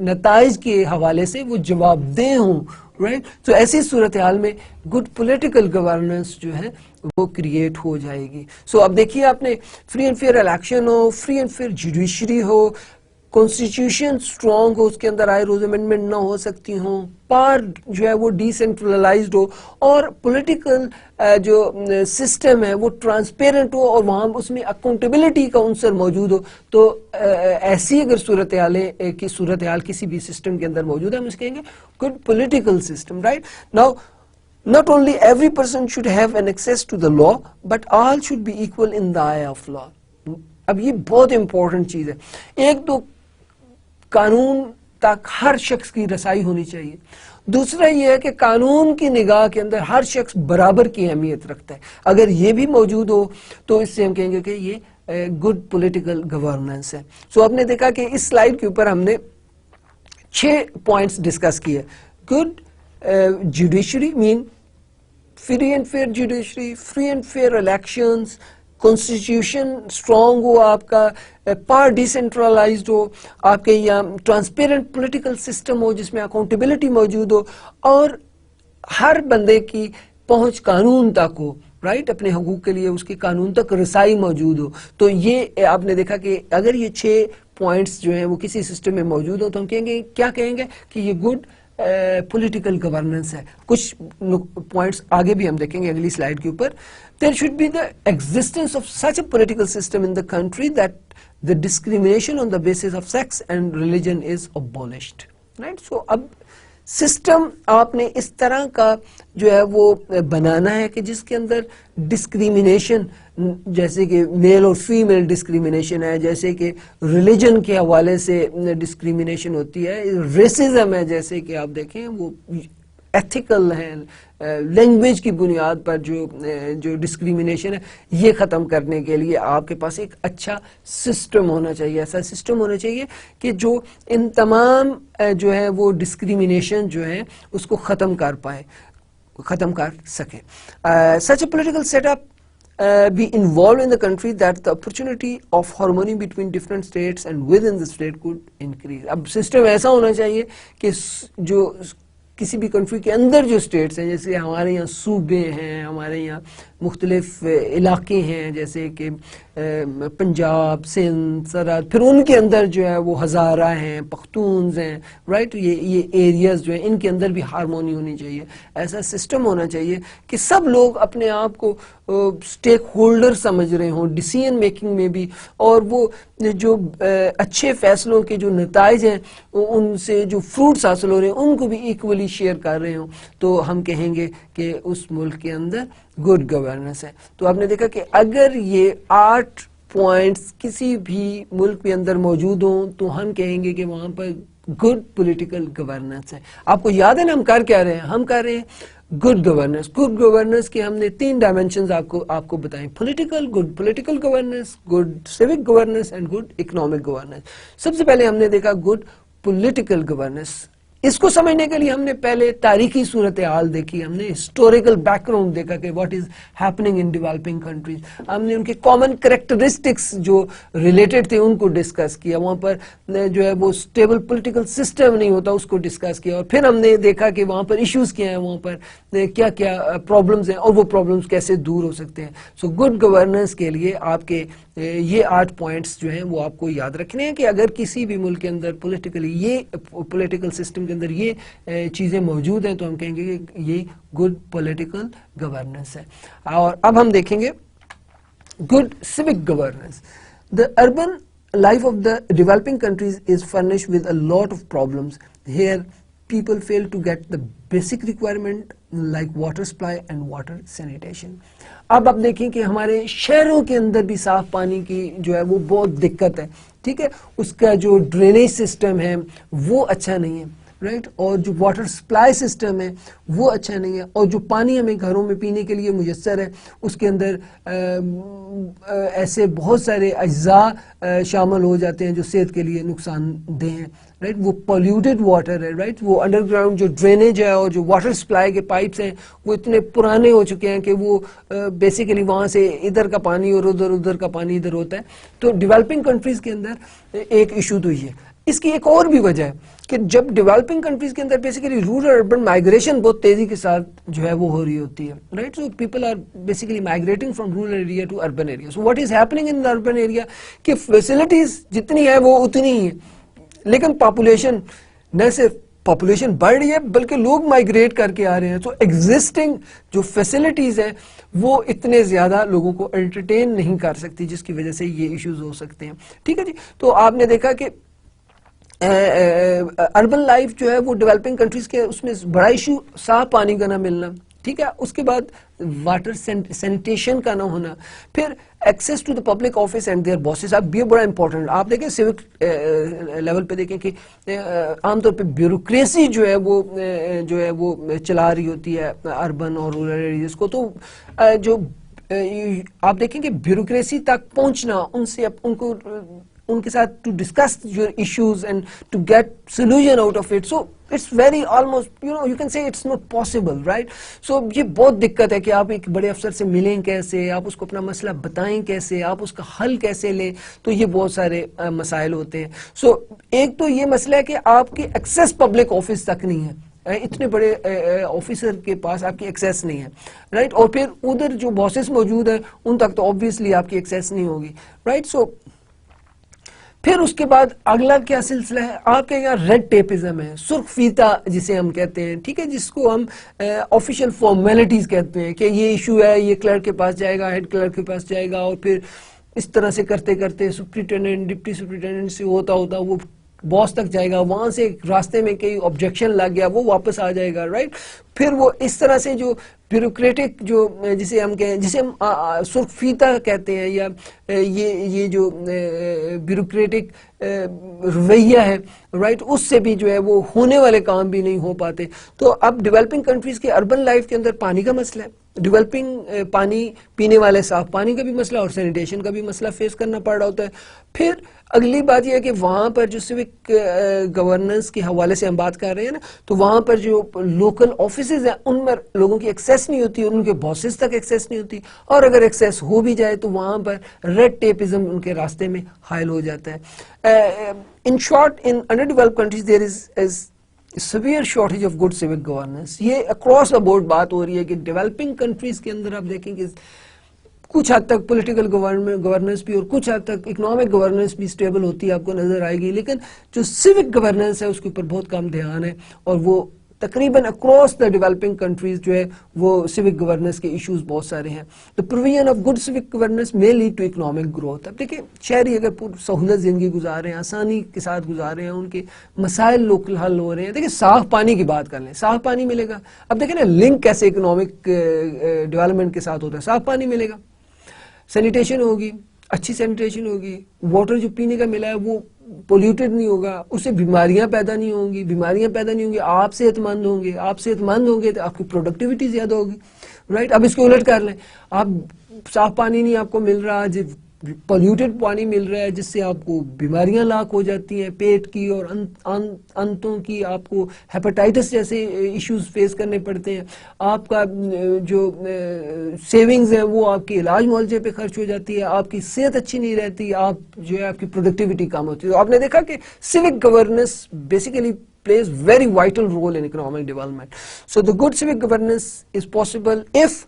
नताइज के हवाले से वो जवाबदेह हों। राइट, तो ऐसी सूरत हाल में गुड पॉलिटिकल गवर्नेंस जो है वो क्रिएट हो जाएगी। सो अब देखिए, आपने फ्री एंड फेयर इलेक्शन हो, फ्री एंड फेयर जुडिशरी हो, कॉन्स्टिट्यूशन स्ट्रॉन्ग हो, उसके अंदर आए रोज अमेंडमेंट ना हो सकती हों, पार जो है वो डिसेंट्रलाइज्ड हो, और पॉलिटिकल जो सिस्टम है वो ट्रांसपेरेंट हो, और वहाँ उसमें अकाउंटेबिलिटी का अंसर मौजूद हो। तो ऐसी अगर सूरत हाल किसी भी सिस्टम के अंदर मौजूद है, हम इसके कहेंगे good political system, right. Now not only every person should have an access to the law, but all should be equal in the eye of law. अब ये बहुत इंपॉर्टेंट चीज है। एक तो कानून तक हर शख्स की रसाई होनी चाहिए, दूसरा ये है कि कानून की निगाह के अंदर हर शख्स बराबर की अहमियत रखता है। अगर ये भी मौजूद हो तो इससे हम कहेंगे कि ये गुड पॉलिटिकल गवर्नेंस है। सो आपने देखा कि इस स्लाइड के ऊपर हमने 6 पॉइंट्स डिस्कस किए। Good judiciary mean free and fair judiciary, free and fair elections, constitution strong हो आपका, पार डिसेंट्रलाइज्ड हो, आपके यहाँ ट्रांसपेरेंट पॉलिटिकल सिस्टम हो जिसमें अकाउंटेबिलिटी मौजूद हो, और हर बंदे की पहुंच कानून तक हो, राइट, अपने हकूक के लिए उसकी कानून तक रसाई मौजूद हो। तो ये आपने देखा कि अगर ये 6 पॉइंट्स जो हैं वो किसी सिस्टम में मौजूद हो तो हम कहेंगे, क्या कहेंगे कि ये गुड पॉलिटिकल गवर्नेंस है। कुछ पॉइंट्स आगे भी हम देखेंगे अगली स्लाइड के ऊपर। There should be the existence of such a political system in the country that the discrimination on the basis of sex and religion is abolished, right. So अब सिस्टम आपने इस तरह का जो है वो बनाना है कि जिसके अंदर डिस्क्रिमिनेशन, जैसे कि मेल और फीमेल डिस्क्रिमिनेशन है, जैसे कि रिलीजन के हवाले से डिस्क्रिमिनेशन होती है, रेसिज्म है, जैसे कि आप देखें वो एथिकल है, लैंग्वेज की बुनियाद पर जो डिस्क्रिमिनेशन है, ये ख़त्म करने के लिए आपके पास एक अच्छा सिस्टम होना चाहिए। ऐसा सिस्टम होना चाहिए कि जो इन तमाम जो है वो डिस्क्रिमिनेशन जो है उसको ख़त्म कर पाए, ख़त्म कर सके। Such a political setup be involved in the country that the opportunity of harmony between different states and within the state could increase। अब सिस्टम ऐसा होना चाहिए कि जो किसी भी कंट्री के अंदर जो स्टेट्स हैं, जैसे हमारे यहाँ सूबे हैं, हमारे यहाँ मुख्तलिफ इलाके हैं, जैसे कि पंजाब, सिंध, सरहद, फिर उनके अंदर जो है वो हज़ारा हैं, पख्तून्स हैं, राइट, ये एरियाज़ जो हैं इनके अंदर भी हारमोनी होनी चाहिए। ऐसा सिस्टम होना चाहिए कि सब लोग अपने आप को स्टेक होल्डर समझ रहे हों डिसीजन मेकिंग में भी, और वो जो अच्छे फैसलों के जो नताइज हैं उनसे जो फ्रूट्स हासिल हो रहे हैं उनको भी इक्वली शेयर कर रहे हों। तो हम कहेंगे कि उस मुल्क के अंदर गुड गवर्नेंस है। तो आपने देखा कि अगर ये 8 पॉइंट्स किसी भी मुल्क के अंदर मौजूद हों तो हम कहेंगे कि वहाँ पर गुड पॉलिटिकल गवर्नेंस है। आपको याद है ना हम कर क्या रहे हैं? हम कर रहे हैं गुड गवर्नेंस। गुड गवर्नेंस के हमने 3 डायमेंशंस आपको बताएं, political, good political governance, good civic governance and good economic governance. सबसे पहले हमने देखा गुड पॉलिटिकल गवर्नेंस। इसको समझने के लिए हमने पहले तारीखी सूरत हाल देखी, हमने हिस्टोरिकल बैकग्राउंड देखा कि what is happening in developing countries, हमने उनके कॉमन कैरेक्टरिस्टिक्स जो रिलेटेड थे उनको डिस्कस किया, वहाँ पर जो है वो स्टेबल पॉलिटिकल सिस्टम नहीं होता उसको डिस्कस किया, और फिर हमने देखा कि वहाँ पर इश्यूज क्या हैं, वहाँ पर क्या क्या प्रॉब्लम्स हैं और वो प्रॉब्लम्स कैसे दूर हो सकते हैं। सो गुड गवर्नेंस के लिए आपके ये 8 पॉइंट्स जो हैं वो आपको याद रखने हैं कि अगर किसी भी मुल्क के अंदर पॉलिटिकल सिस्टम के अंदर ये चीज़ें मौजूद हैं तो हम कहेंगे कि ये गुड पॉलिटिकल गवर्नेंस है। और अब हम देखेंगे good civic governance. The urban life of the developing countries is furnished with a lot of problems. Here people fail to get the basic requirement like water supply and water sanitation. अब आप देखें कि हमारे शहरों के अंदर भी साफ पानी की जो है वो बहुत दिक्कत है, ठीक है, उसका जो ड्रेनेज सिस्टम है वो अच्छा नहीं है, राइट, और जो वाटर सप्लाई सिस्टम है वो अच्छा नहीं है, और जो पानी हमें घरों में पीने के लिए मुयस्सर है उसके अंदर ऐसे बहुत सारे अज्जा शामिल हो जाते हैं जो सेहत के लिए नुकसानदेह हैं, राइट, वो पॉल्यूटेड वाटर है, राइट, वो अंडरग्राउंड जो ड्रेनेज है और जो वाटर सप्लाई के पाइप्स हैं वो इतने पुराने हो चुके हैं कि वो बेसिकली वहाँ से इधर का पानी और उधर का पानी इधर होता है। तो डेवलपिंग कंट्रीज़ के अंदर एक इशू तो ये। इसकी एक और भी वजह है कि जब डेवलपिंग कंट्रीज के अंदर बेसिकली रूरल अर्बन माइग्रेशन बहुत तेजी के साथ जो है वो हो रही होती है, right, so people are basically migrating from rural area to urban area. So what is happening in the urban area कि फैसिलिटीज जितनी है वो उतनी ही है, लेकिन पॉपुलेशन, न सिर्फ पॉपुलेशन बढ़ रही है बल्कि लोग माइग्रेट करके आ रहे हैं, तो एग्जिस्टिंग जो फैसिलिटीज हैं वो इतने ज्यादा लोगों को एंटरटेन नहीं कर सकती, जिसकी वजह से ये इश्यूज हो सकते हैं। ठीक है जी। तो आपने देखा कि अर्बन लाइफ जो है वो डेवलपिंग कंट्रीज के उसमें बड़ा इशू साफ पानी का ना मिलना, ठीक है, उसके बाद वाटर सैनिटेशन का ना होना, फिर access to the public office and their bosses, अब ये बड़ा इंपॉर्टेंट। आप देखें सिविक लेवल पे देखें कि आमतौर पे ब्यूरोक्रेसी जो है वो चला रही होती है अर्बन और रूरल एरियाज को, तो जो आप देखेंगे ब्यूरोक्रेसी तक पहुंचना, उनसे उनको उनके साथ to discuss your issues and to get solution out of it, so it's very almost you can say it's not possible, right. So ये बहुत दिक्कत है कि आप एक बड़े अफसर से मिलें कैसे, आप उसको अपना मसला बताएं कैसे, आप उसका हल कैसे लें, तो ये बहुत सारे मसाइल होते हैं। सो एक तो ये मसला है कि आपकी एक्सेस पब्लिक ऑफिस तक नहीं है, इतने बड़े ऑफिसर के पास आपकी एक्सेस नहीं है, राइट। और फिर उधर जो बॉसेस मौजूद है उन तक तो ऑब्वियसली आपकी एक्सेस नहीं होगी, राइट। सो फिर उसके बाद अगला क्या सिलसिला है, आपके यहाँ रेड टेपिज्म है, सुर्ख फीता जिसे हम कहते हैं, ठीक है, जिसको हम ऑफिशियल फॉर्मेलिटीज कहते हैं कि ये इशू है, ये क्लर्क के पास जाएगा, हेड क्लर्क के पास जाएगा, और फिर इस तरह से करते करते सुप्रिटेंडेंट डिप्टी सुप्रिटेंडेंट से होता होता वो बॉस तक जाएगा, वहां से रास्ते में कहीं ऑब्जेक्शन लग गया वो वापस आ जाएगा, राइट। फिर वो इस तरह से जो ब्यूरोक्रेटिक जो जिसे हम सुर्ख फीता कहते हैं, या ये जो ब्यूरोक्रेटिक रवैया है, राइट, उससे भी जो है वो होने वाले काम भी नहीं हो पाते। तो अब डेवलपिंग कंट्रीज के अर्बन लाइफ के अंदर पानी का मसला है, डेवलपिंग पानी पीने वाले साफ पानी का भी मसला और सैनिटेशन का भी मसला फेस करना पड़ रहा होता है। फिर अगली बात यह है कि वहां पर जो सिविक गवर्नेंस के हवाले से हम बात कर रहे हैं ना, तो वहां पर जो लोकल ऑफिसेज हैं उनमें लोगों की एक्सेस नहीं होती, उनके बॉसेस तक एक्सेस नहीं होती, और अगर एक्सेस हो भी जाए तो वहां पर रेड टेपिज्म उनके रास्ते में हायल हो जाता है। In short, in under developed countries there is severe shortage of good civic governance. ये अक्रॉस द बोर्ड बात हो रही है कि डेवलपिंग कंट्रीज के अंदर आप देखेंगे कुछ हद तक पॉलिटिकल गवर्नेंस भी और कुछ हद तक इकोनॉमिक गवर्नेंस भी स्टेबल होती है, आपको नजर आएगी, लेकिन जो सिविक गवर्नेंस है उसके ऊपर बहुत कम ध्यान है, और वो तकरीबन अक्रॉस द डेवलपिंग कंट्रीज जो है वो सिविक गवर्नेंस के इश्यूज बहुत सारे हैं। The provision of good civic governance may lead to economic growth. अब देखिए शहरी अगर पूरी सहूलत जिंदगी गुजार रहे हैं, आसानी के साथ गुजार रहे हैं, उनके मसाइल लोकल हल हो रहे हैं। देखिए साफ पानी की बात कर लें, साफ पानी मिलेगा, अब देखिए ना लिंक कैसे इकोनॉमिक डेवलपमेंट के साथ होता है, साफ पानी मिलेगा, सैनिटेशन होगी, अच्छी सैनिटेशन होगी, वाटर जो पीने का मिला है वो पोल्यूटेड नहीं होगा, उससे बीमारियां पैदा नहीं होंगी, बीमारियां पैदा नहीं होंगी, आप सेहतमंद होंगे, आप सेहतमंद होंगे तो आपकी प्रोडक्टिविटी ज्यादा होगी, राइट। अब इसको उलट कर लें, आप साफ पानी नहीं आपको मिल रहा, पोल्यूटेड पानी मिल रहा है, जिससे आपको बीमारियां लाक हो जाती हैं, पेट की और अंतों की, आपको हेपेटाइटिस जैसे इश्यूज फेस करने पड़ते हैं, आपका जो सेविंग्स है वो आपके इलाज मुआवजे पे खर्च हो जाती है, आपकी सेहत अच्छी नहीं रहती, आप जो है आपकी प्रोडक्टिविटी कम होती है। तो आपने देखा कि civic governance basically plays very vital role in economic development. So the good civic governance is possible if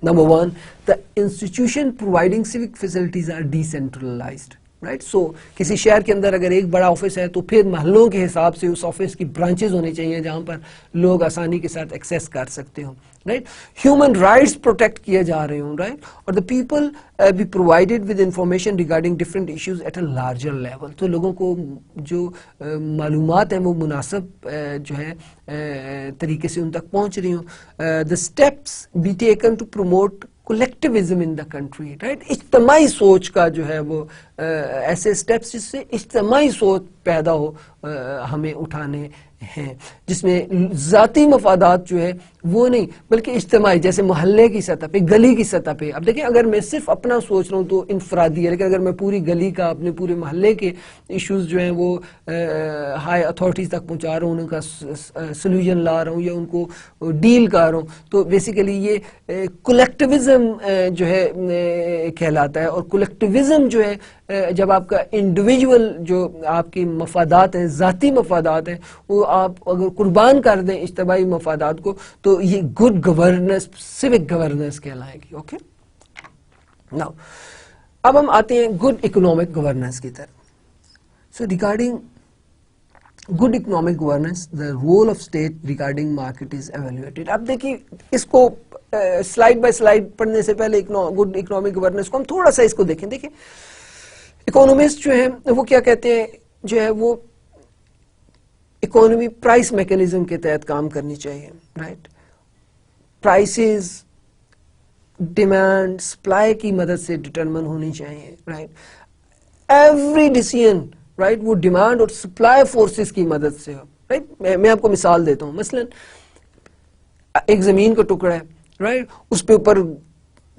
number one, the institution providing civic facilities are decentralized, right? So किसी शहर के अंदर अगर एक बड़ा ऑफिस है तो फिर महलों के हिसाब से उस ऑफिस की ब्रांचेस होनी चाहिए जहां पर लोग आसानी के साथ एक्सेस कर सकते हो, राइट। ह्यूमन राइट्स प्रोटेक्ट किए जा रहे हो, राइट, और the people be provided with information regarding different issues at a larger level. तो लोगों को जो मालूमात है वो मुनासिब जो है तरीके से उन तक पहुंच रही हो। The steps be taken to promote collectivism in the country, right. इज्तमाई सोच का जो है वो ऐसे स्टेप्स जिससे इज्तमाई सोच पैदा हो हमें उठाने हैं, जिसमें जाती मफादात जो है वो नहीं बल्कि इज्तमाई, जैसे मोहल्ले की सतह पे, गली की सतह पे। अब देखिए अगर मैं सिर्फ अपना सोच रहा हूँ तो इनफरादी है, लेकिन अगर मैं पूरी गली का, अपने पूरे मोहल्ले के इश्यूज जो हैं वो हाई अथॉरिटीज तक पहुँचा रहा हूँ, उनका सोल्यूशन ला रहा हूँ या उनको डील कर रहा हूँ, तो बेसिकली ये कलेक्टिविज्म जो है कहलाता है। और कलेक्टिविज्म जो है जब आपका इंडिविजुअल जो आपकी मफादात हैं, ज़ाती मफादात हैं, वो आप अगर कुर्बान कर दें इज्तमाई मफादात को, तो ये गुड गवर्नेंस, सिविक गवर्नेंस कहलाएगी। ओके, नाउ अब हम आते हैं गुड इकोनॉमिक गवर्नेंस की तरफ। So regarding good economic governance, the role of state regarding market is evaluated. अब देखिए इसको स्लाइड बाय स्लाइड पढ़ने से पहले गुड इकोनॉमिक गवर्नेंस को हम थोड़ा सा इसको देखें. देखिए इकोनॉमिस्ट जो है वो क्या कहते हैं, जो है वो इकोनॉमी प्राइस मैकेनिज्म के तहत काम करनी चाहिए. राइट, प्राइसेस डिमांड सप्लाई की मदद से डिटरमिन होनी चाहिए. राइट, एवरी डिसीजन राइट वो डिमांड और सप्लाई फोर्सेस की मदद से हो. राइट, मैं आपको मिसाल देता हूं. मसलन एक जमीन का टुकड़ा है. राइट, उसके ऊपर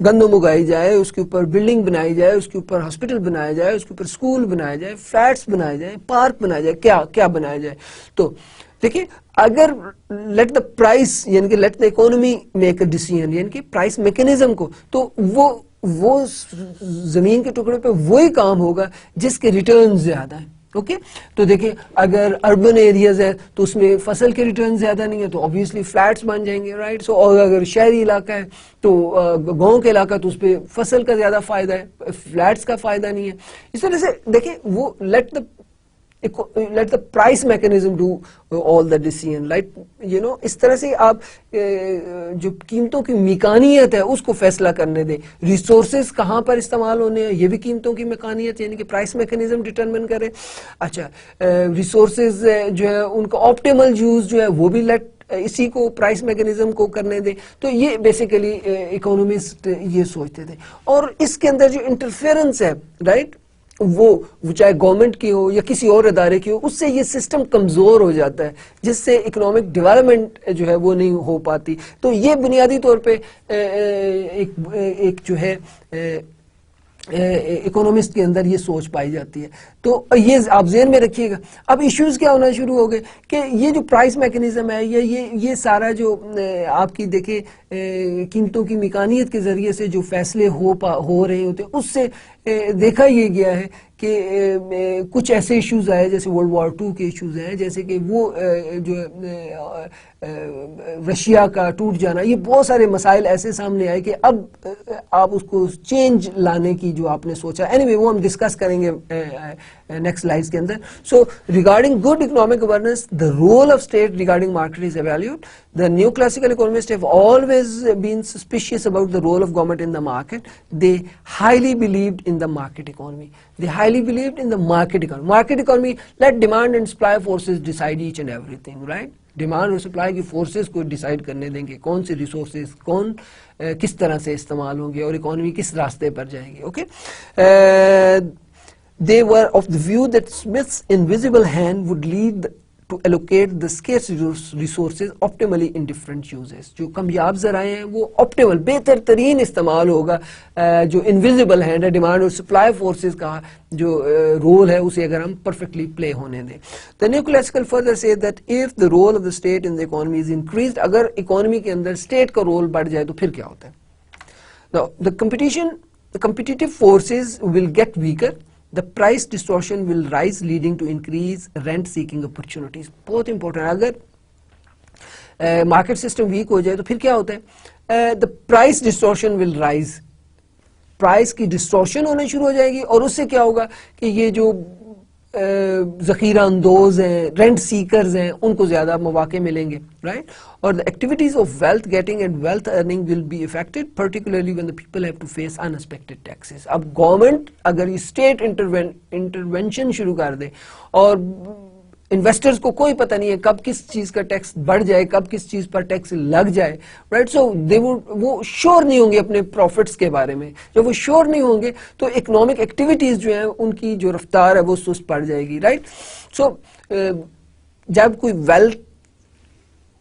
गंदम उगाई जाए, उसके ऊपर बिल्डिंग बनाई जाए, उसके ऊपर हॉस्पिटल बनाया जाए, उसके ऊपर स्कूल बनाया जाए, फ्लैट्स बनाए जाए, पार्क बनाया जाए, क्या क्या बनाया जाए. तो देखिए अगर लेट द प्राइस यानी कि let the economy make a decision यानी कि प्राइस मैकेनिज्म को, तो वो जमीन के टुकड़े पे वही काम होगा जिसके रिटर्न ज्यादा है. ओके, तो देखिए अगर अर्बन एरियाज है तो उसमें फसल के रिटर्न ज्यादा नहीं है तो ऑब्वियसली फ्लैट्स बन जाएंगे. राइट, सो और अगर शहरी इलाका है तो गांव के इलाका तो उस पर फसल का ज्यादा फायदा है, फ्लैट्स का फायदा नहीं है. इस तरह से देखिए वो let the price mechanism do all the decision. Like you know, इस तरह से आप जो कीमतों की मिकानियत है उसको फैसला करने दें. रिसोर्सेज कहाँ पर इस्तेमाल होने हैं ये भी कीमतों की मिकानियत यानी कि प्राइस मैकेनिज्म डिटरमिन करे. अच्छा, रिसोर्सेज जो है उनका ऑप्टिमल यूज जो है वो भी इसी को प्राइस मैकेनिज्म को करने दे. तो ये बेसिकली इकोनॉमिस्ट ये सोचते थे. और इसके अंदर जो इंटरफेरेंस है राइट वो चाहे गवर्नमेंट की हो या किसी और इदारे की हो, उससे ये सिस्टम कमजोर हो जाता है जिससे इकोनॉमिक डेवलपमेंट जो है वो नहीं हो पाती. तो ये बुनियादी तौर पे एक जो है इकोनॉमिस्ट के अंदर ये सोच पाई जाती है. तो ये आप ज़हन में रखिएगा. अब इश्यूज क्या होना शुरू हो गए कि ये जो प्राइस मैकेनिज्म है ये सारा जो आपकी देखे कीमतों की मिकानियत के जरिए से जो फैसले हो रहे होते हैं उससे देखा ये गया है कि कुछ ऐसे इश्यूज आए जैसे वर्ल्ड वॉर 2 के इश्यूज हैं, जैसे कि वो जो रशिया का टूट जाना, ये बहुत सारे मसाइल ऐसे सामने आए कि अब आप उसको चेंज लाने की जो आपने सोचा. एनीवे वो हम डिस्कस करेंगे नेक्स्ट स्लाइड्स के अंदर. So regarding good economic governance the role of state regarding market is evaluated. The new classical economists have always been suspicious about the role of government in the market. They highly believed in the market economy. They highly believed in the market economy. Market economy, let demand and supply forces decide each and everything, right? Demand और सप्लाई की फोर्सेस को डिसाइड करने देंगे कौन से रिसोर्सेज किस तरह से इस्तेमाल होंगे और इकोनॉमी किस रास्ते पर जाएगी. Okay, they were of the view that Smith's invisible hand would lead to allocate the scarce resources optimally in different uses. जो कमयाब ज़राए हैं वो ऑप्टिमल बेहतर तरीन इस्तेमाल होगा. जो इनविजिबल हैंड है डिमांड और सप्लाई फोर्सेस का जो रोल है उसे अगर हम परफेक्टली प्ले होने दें. The new classical further say that if the role of the state in the economy is increased, अगर इकोनॉमी के अंदर स्टेट का रोल बढ़ जाए तो फिर क्या होता है. Now the competitive forces will get weaker. The price distortion will rise leading to increase rent seeking opportunities. बहुत important. अगर मार्केट सिस्टम वीक हो जाए तो फिर क्या होता है. The price distortion will rise. Price की डिस्टॉर्शन होने शुरू हो जाएगी और उससे क्या होगा कि ये जो ज़ख़ीरा अंदोज हैं, रेंट सीकर्स हैं, उनको ज़्यादा मौके मिलेंगे. राइट, और the activities of wealth getting and wealth earning will be affected particularly when the people have to face unexpected taxes. अब गवर्नमेंट अगर ये स्टेट इंटरवेंशन शुरू कर दे और इन्वेस्टर्स को कोई पता नहीं है कब किस चीज का टैक्स बढ़ जाए, कब किस चीज पर टैक्स लग जाए. राइट, सो वो श्योर नहीं होंगे अपने प्रॉफिट्स के बारे में. जब वो श्योर नहीं होंगे तो इकोनॉमिक एक्टिविटीज जो है उनकी जो रफ्तार है वो सुस्त पड़ जाएगी. राइट, सो जब कोई वेल्थ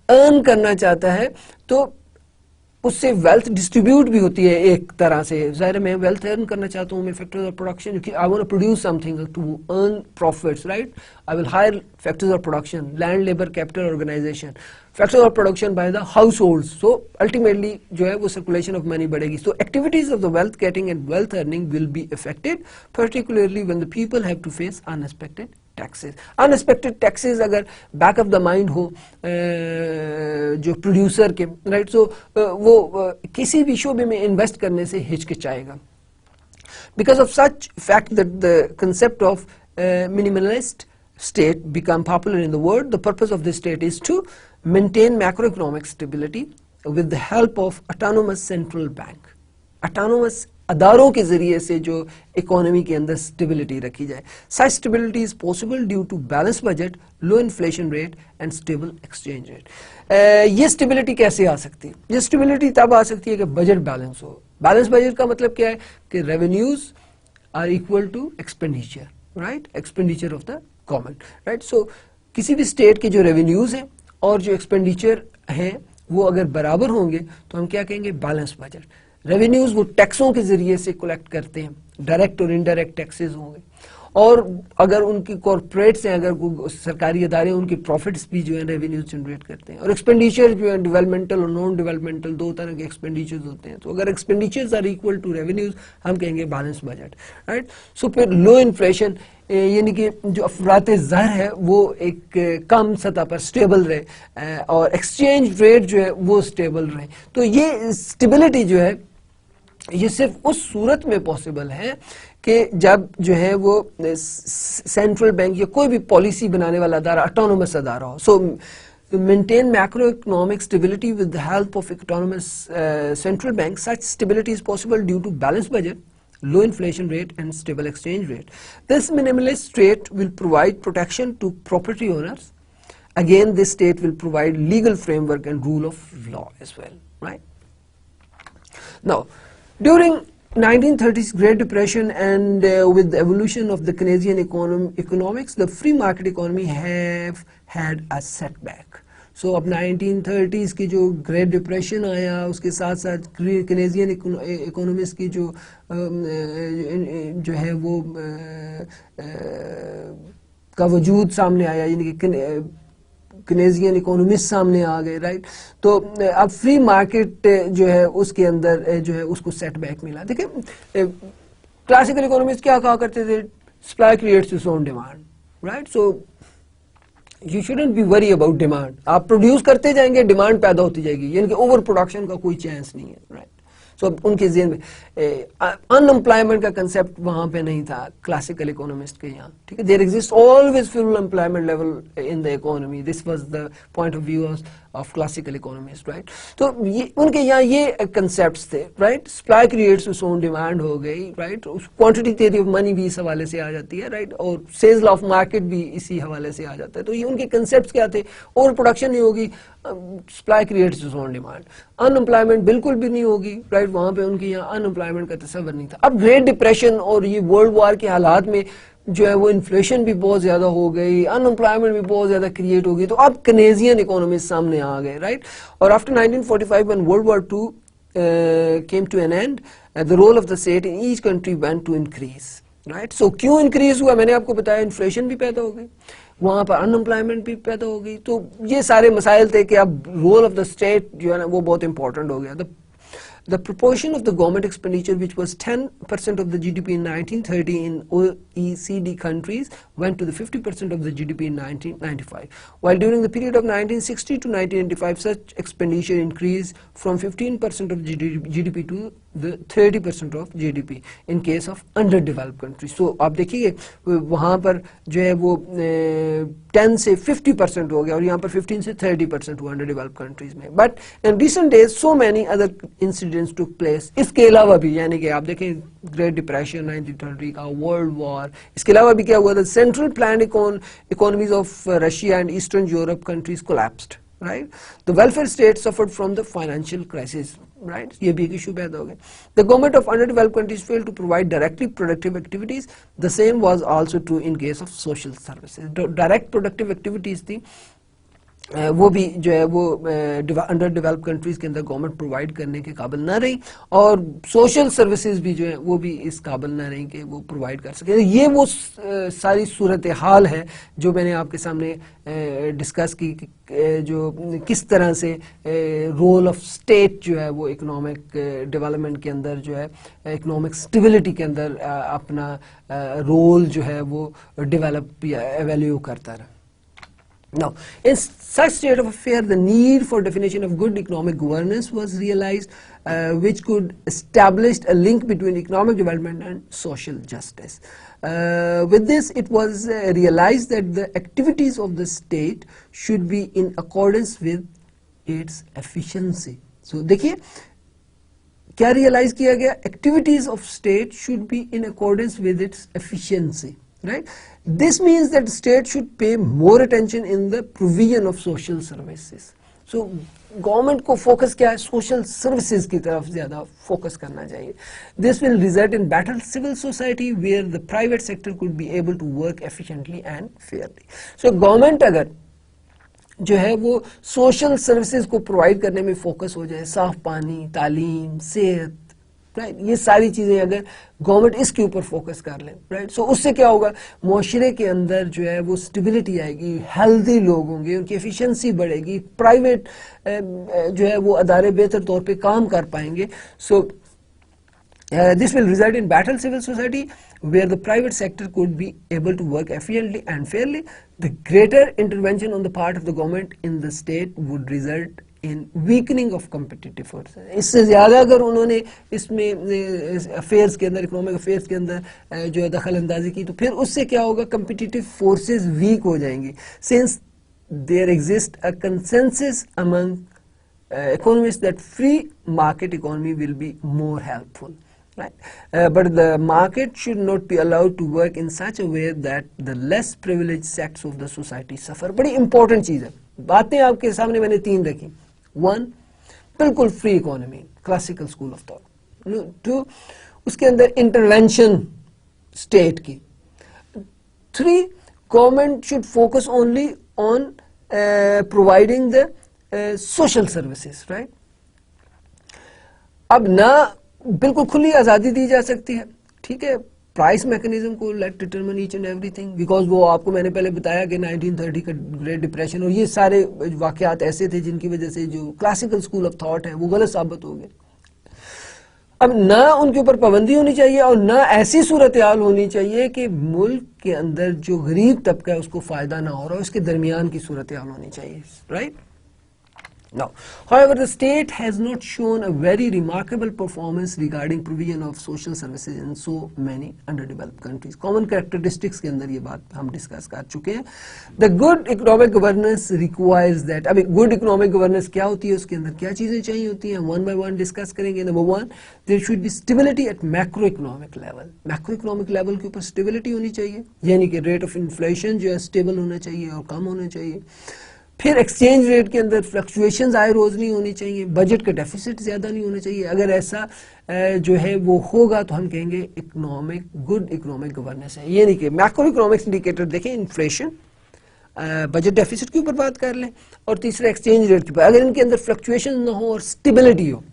अर्न करना चाहता है तो उससे वेल्थ डिस्ट्रीब्यूट भी होती है एक तरह से. ज़ाहिर मैं वेल्थ अर्न करना चाहता हूँ, मैं factors of production, I want to produce something to earn profits. Right, I will hire factors of production, land labour capital organisation, factors of production by the households. So ultimately जो है वो सर्कुलेशन ऑफ मनी बढ़ेगी. So activities of the wealth getting and wealth earning will be affected particularly when the people have to face unexpected taxes. Unexpected taxes अगर बैक ऑफ द माइंड हो जो प्रोड्यूसर के. राइट, सो वो किसी भी शोबे में इन्वेस्ट करने से हिचकिचाएगा. Because of such fact that the concept of minimalist state become popular in the world. The purpose of this state is to maintain macroeconomic stability with the help of autonomous central bank. Autonomous अदारों के जरिए से जो इकोनॉमी के अंदर स्टेबिलिटी रखी जाए. Such stability is possible due to balanced budget, low inflation rate and stable exchange rate. ये स्टेबिलिटी कैसे आ सकती है? ये स्टेबिलिटी तब आ सकती है कि बजट बैलेंस हो. बैलेंस बजट का मतलब क्या है कि revenues are equal to expenditure, right, expenditure of the government, right. So किसी भी स्टेट के जो रेवेन्यूज हैं और जो एक्सपेंडिचर हैं वो अगर बराबर होंगे तो हम क्या कहेंगे? Balance budget. रेवेन्यूज वो टैक्सों के जरिए से कलेक्ट करते हैं, डायरेक्ट और इनडायरेक्ट टैक्सेस होंगे, और अगर उनकी कॉर्पोरेट्स हैं, अगर सरकारी अदारे उनके प्रॉफिट्स भी जो है रेवेन्यूज जनरेट करते हैं. और एक्सपेंडिचर जो है डेवलपमेंटल और नॉन डेवलपमेंटल दो तरह के एक्सपेंडिचर्स होते हैं. तो अगर expenditures are equal to revenues हम कहेंगे बैलेंस बजट, राइट. सो फिर लो इन्फ्लेशन यानी कि जो अफरात ज़र है वो एक कम सतह पर स्टेबल रहे और एक्सचेंज रेट जो है वो स्टेबल रहे. तो ये स्टेबिलिटी जो है ये सिर्फ उस सूरत में पॉसिबल है कि जब जो है वो सेंट्रल बैंक या कोई भी पॉलिसी बनाने वाला अदारा ऑटोनोमस अदारा हो. सो maintain macroeconomic stability with the help of autonomous central bank. Such stability is possible due to balanced budget, low inflation rate and stable exchange rate. This minimalist rate will provide protection to property owners. Again, this state will provide legal framework and rule of law as well, right? Now, during 1930s Great Depression and with the evolution of the Keynesian economics, the free market economy have had a setback. So अब 1930s की जो ग्रेट डिप्रेशन आया उसके साथ साथ केनेजियन इकोनॉमिक्स की जो है वो का वजूद सामने आया, यानी कि केनेजियन इकोनॉमिस्ट सामने आ गए, राइट. तो अब फ्री मार्केट जो है उसके अंदर जो है उसको सेटबैक मिला. देखिए क्लासिकल इकोनॉमिस्ट क्या कहा करते थे? Supply creates its own demand, right. So you shouldn't be worry about demand. आप प्रोड्यूस करते जाएंगे, डिमांड पैदा होती जाएगी, यानी कि ओवर प्रोडक्शन का कोई चांस नहीं है, राइट. सो उनके ज़हन में अनएम्प्लॉयमेंट का कंसेप्ट वहां पे नहीं था क्लासिकल इकोनॉमिस्ट के यहाँ, ठीक है. There exist always full employment level in the economy. This was the point of view of classical economist, right. तो ये उनके यहाँ ये कंसेप्ट्स थे, right. Supply creates its own demand हो गई, right. Quantity theory of money भी इस हवाले से आ जाती है, राइट. और सेल्स लॉ ऑफ मार्केट भी इसी हवाले से आ जाता है. तो ये उनके कंसेप्ट्स क्या थे? ओवर प्रोडक्शन नहीं होगी, supply creates its own demand. Unemployment बिल्कुल भी नहीं होगी, राइट. वहां पे उनके यहाँ अनएम्प्लॉयमेंट का तस्वर नहीं था. अब ग्रेट डिप्रेशन और ये वर्ल्ड वॉर के हालात में जो है वो इन्फ्लेशन भी बहुत ज्यादा हो गई, अनएम्प्लॉयमेंट भी बहुत ज्यादा क्रिएट हो गई. तो अब केनेजियन इकोनॉमी सामने आ गए, राइट. और after 1945 when world war 2 came to an end, the role of the state in each country went to increase, right. So क्यों इंक्रीज हुआ? मैंने आपको बताया, इन्फ्लेशन भी पैदा हो गई, वहां पर अनएम्प्लॉयमेंट भी पैदा हो गई. तो ये सारे मसाइल थे कि अब रोल ऑफ द स्टेट जो है ना वो बहुत इंपॉर्टेंट हो गया. The proportion of the government expenditure, which was 10% of the GDP in 1930 in OECD countries, went to the 50% of the GDP in 1995. While during the period of 1960 to 1995, such expenditure increased from 15% of GDP to the 30% of GDP in case of underdeveloped countries. So आप देखिए वहाँ पर जो है वो 10 से 50% हो गया और यहाँ पर 15 से 30% हुआ underdeveloped countries में. But in recent days, so many other incidents took place. इसके अलावा भी, यानी कि आप देखें ग्रेट डिप्रेशन 1930 का, वर्ल्ड वॉर, इसके अलावा भी क्या हुआ था? Central planned economies of Russia and eastern Europe countries collapsed, right. The welfare state suffered from the financial crisis, right. ये भी एक इशू पैदा हो गया. The government of underdeveloped countries failed to provide directly productive activities. The same was also true in case of social services. Direct productive activities थी वो भी जो है वो अंडर डेवलप्ड कंट्रीज के अंदर गवर्नमेंट प्रोवाइड करने के काबिल ना रही, और सोशल सर्विसेज भी जो है वो भी इस काबिल ना रही कि वो प्रोवाइड कर सके. ये वो सारी सूरत हाल है जो मैंने आपके सामने डिस्कस की, जो किस तरह से रोल ऑफ स्टेट जो है वो इकोनॉमिक डेवलपमेंट के अंदर जो है, इकोनॉमिक स्टेबिलिटी के अंदर अपना रोल जो है वो डेवलप या एवेल्यू करता रहा. Now, in such state of affair, the need for definition of good economic governance was realized, which could establish a link between economic development and social justice. With this, it was realized that the activities of the state should be in accordance with its efficiency. So, देखिए क्या realize किया गया? Activities of state should be in accordance with its efficiency. Right? This means that the state should pay more attention in the provision of social services. So, government को फोकस क्या है? सोशल सर्विसेज की तरफ ज्यादा फोकस करना चाहिए. This will result in better civil society where the private sector could be able to work efficiently and fairly. So government अगर जो है वो सोशल सर्विसेज को प्रोवाइड करने में फोकस हो जाए, साफ पानी, तालीम, सेहत, राइट, ये सारी चीजें अगर गवर्नमेंट इसके ऊपर फोकस कर ले, राइट, सो उससे क्या होगा? मुआशरे के अंदर जो है वो स्टेबिलिटी आएगी, हेल्दी लोग होंगे, उनकी एफिशिएंसी बढ़ेगी, प्राइवेट जो है वो अदारे बेहतर तौर पे काम कर पाएंगे. सो this will result in better civil society where the private sector could be able to work efficiently and fairly. The greater intervention on the part of the government in the state would result in weakening of competitive force. इससे ज़्यादा अगर उन्होंने इसमें अफेयर्स के अंदर, इकोनॉमिक अफेयर्स के अंदर जो है दखल अंदाजी की, तो फिर उससे क्या होगा? competitive forces वीक हो जाएंगी. Since there exists a consensus among economists that free market economy will be more helpful. Right, but the market should not be allowed to work in such a way that the less privileged sects of the society suffer. बड़ी important चीज़ है. बातें आपके सामने मैंने 3 रखी. 1, बिल्कुल free economy, classical school of thought. 2, उसके अंदर इंटरवेंशन स्टेट की. 3, government should focus only on providing the social services. Right, अब ना बिल्कुल खुली आज़ादी दी जा सकती है, ठीक है, प्राइस मैकेनिज्म को let determine each and everything, because वो आपको मैंने पहले बताया कि 1930 का ग्रेट डिप्रेशन और ये सारे वाकयात ऐसे थे जिनकी वजह से जो क्लासिकल स्कूल ऑफ थॉट है वो गलत साबित हो गए. अब ना उनके ऊपर पाबंदी होनी चाहिए और ना ऐसी सूरत हाल होनी चाहिए कि मुल्क के अंदर जो गरीब तबका है उसको फायदा ना हो रहा, उसके दरमियान की सूरत हाल होनी चाहिए. Right. Now, however, the state has not shown a very remarkable performance regarding provision of social services in so many underdeveloped countries. Common characteristics के अंदर ये बात हम डिस्कस कर चुके हैं. The good economic governance requires that. अभी good economic governance क्या होती है, उसके अंदर क्या चीजें चाहिए होती हैं, one by one डिस्कस करेंगे. Number 1, there should be stability at macroeconomic level. Macroeconomic level के ऊपर stability होनी चाहिए, यानी कि rate of inflation जो है stable होना चाहिए और कम होना चाहिए. फिर एक्सचेंज रेट के अंदर फ्लक्चुएशंस आए रोज नहीं होनी चाहिए, बजट का डेफिसिट ज्यादा नहीं होना चाहिए. अगर ऐसा जो है वो होगा तो हम कहेंगे गुड इकोनॉमिक गवर्नेंस है. ये नहीं कि मैक्रो इकोनॉमिक्स इंडिकेटर देखें, इन्फ्लेशन, बजट डेफिसिट के ऊपर बात कर लें और तीसरा एक्सचेंज रेट के ऊपर. अगर इनके अंदर फ्लक्चुएशन ना हो और स्टेबिलिटी हो,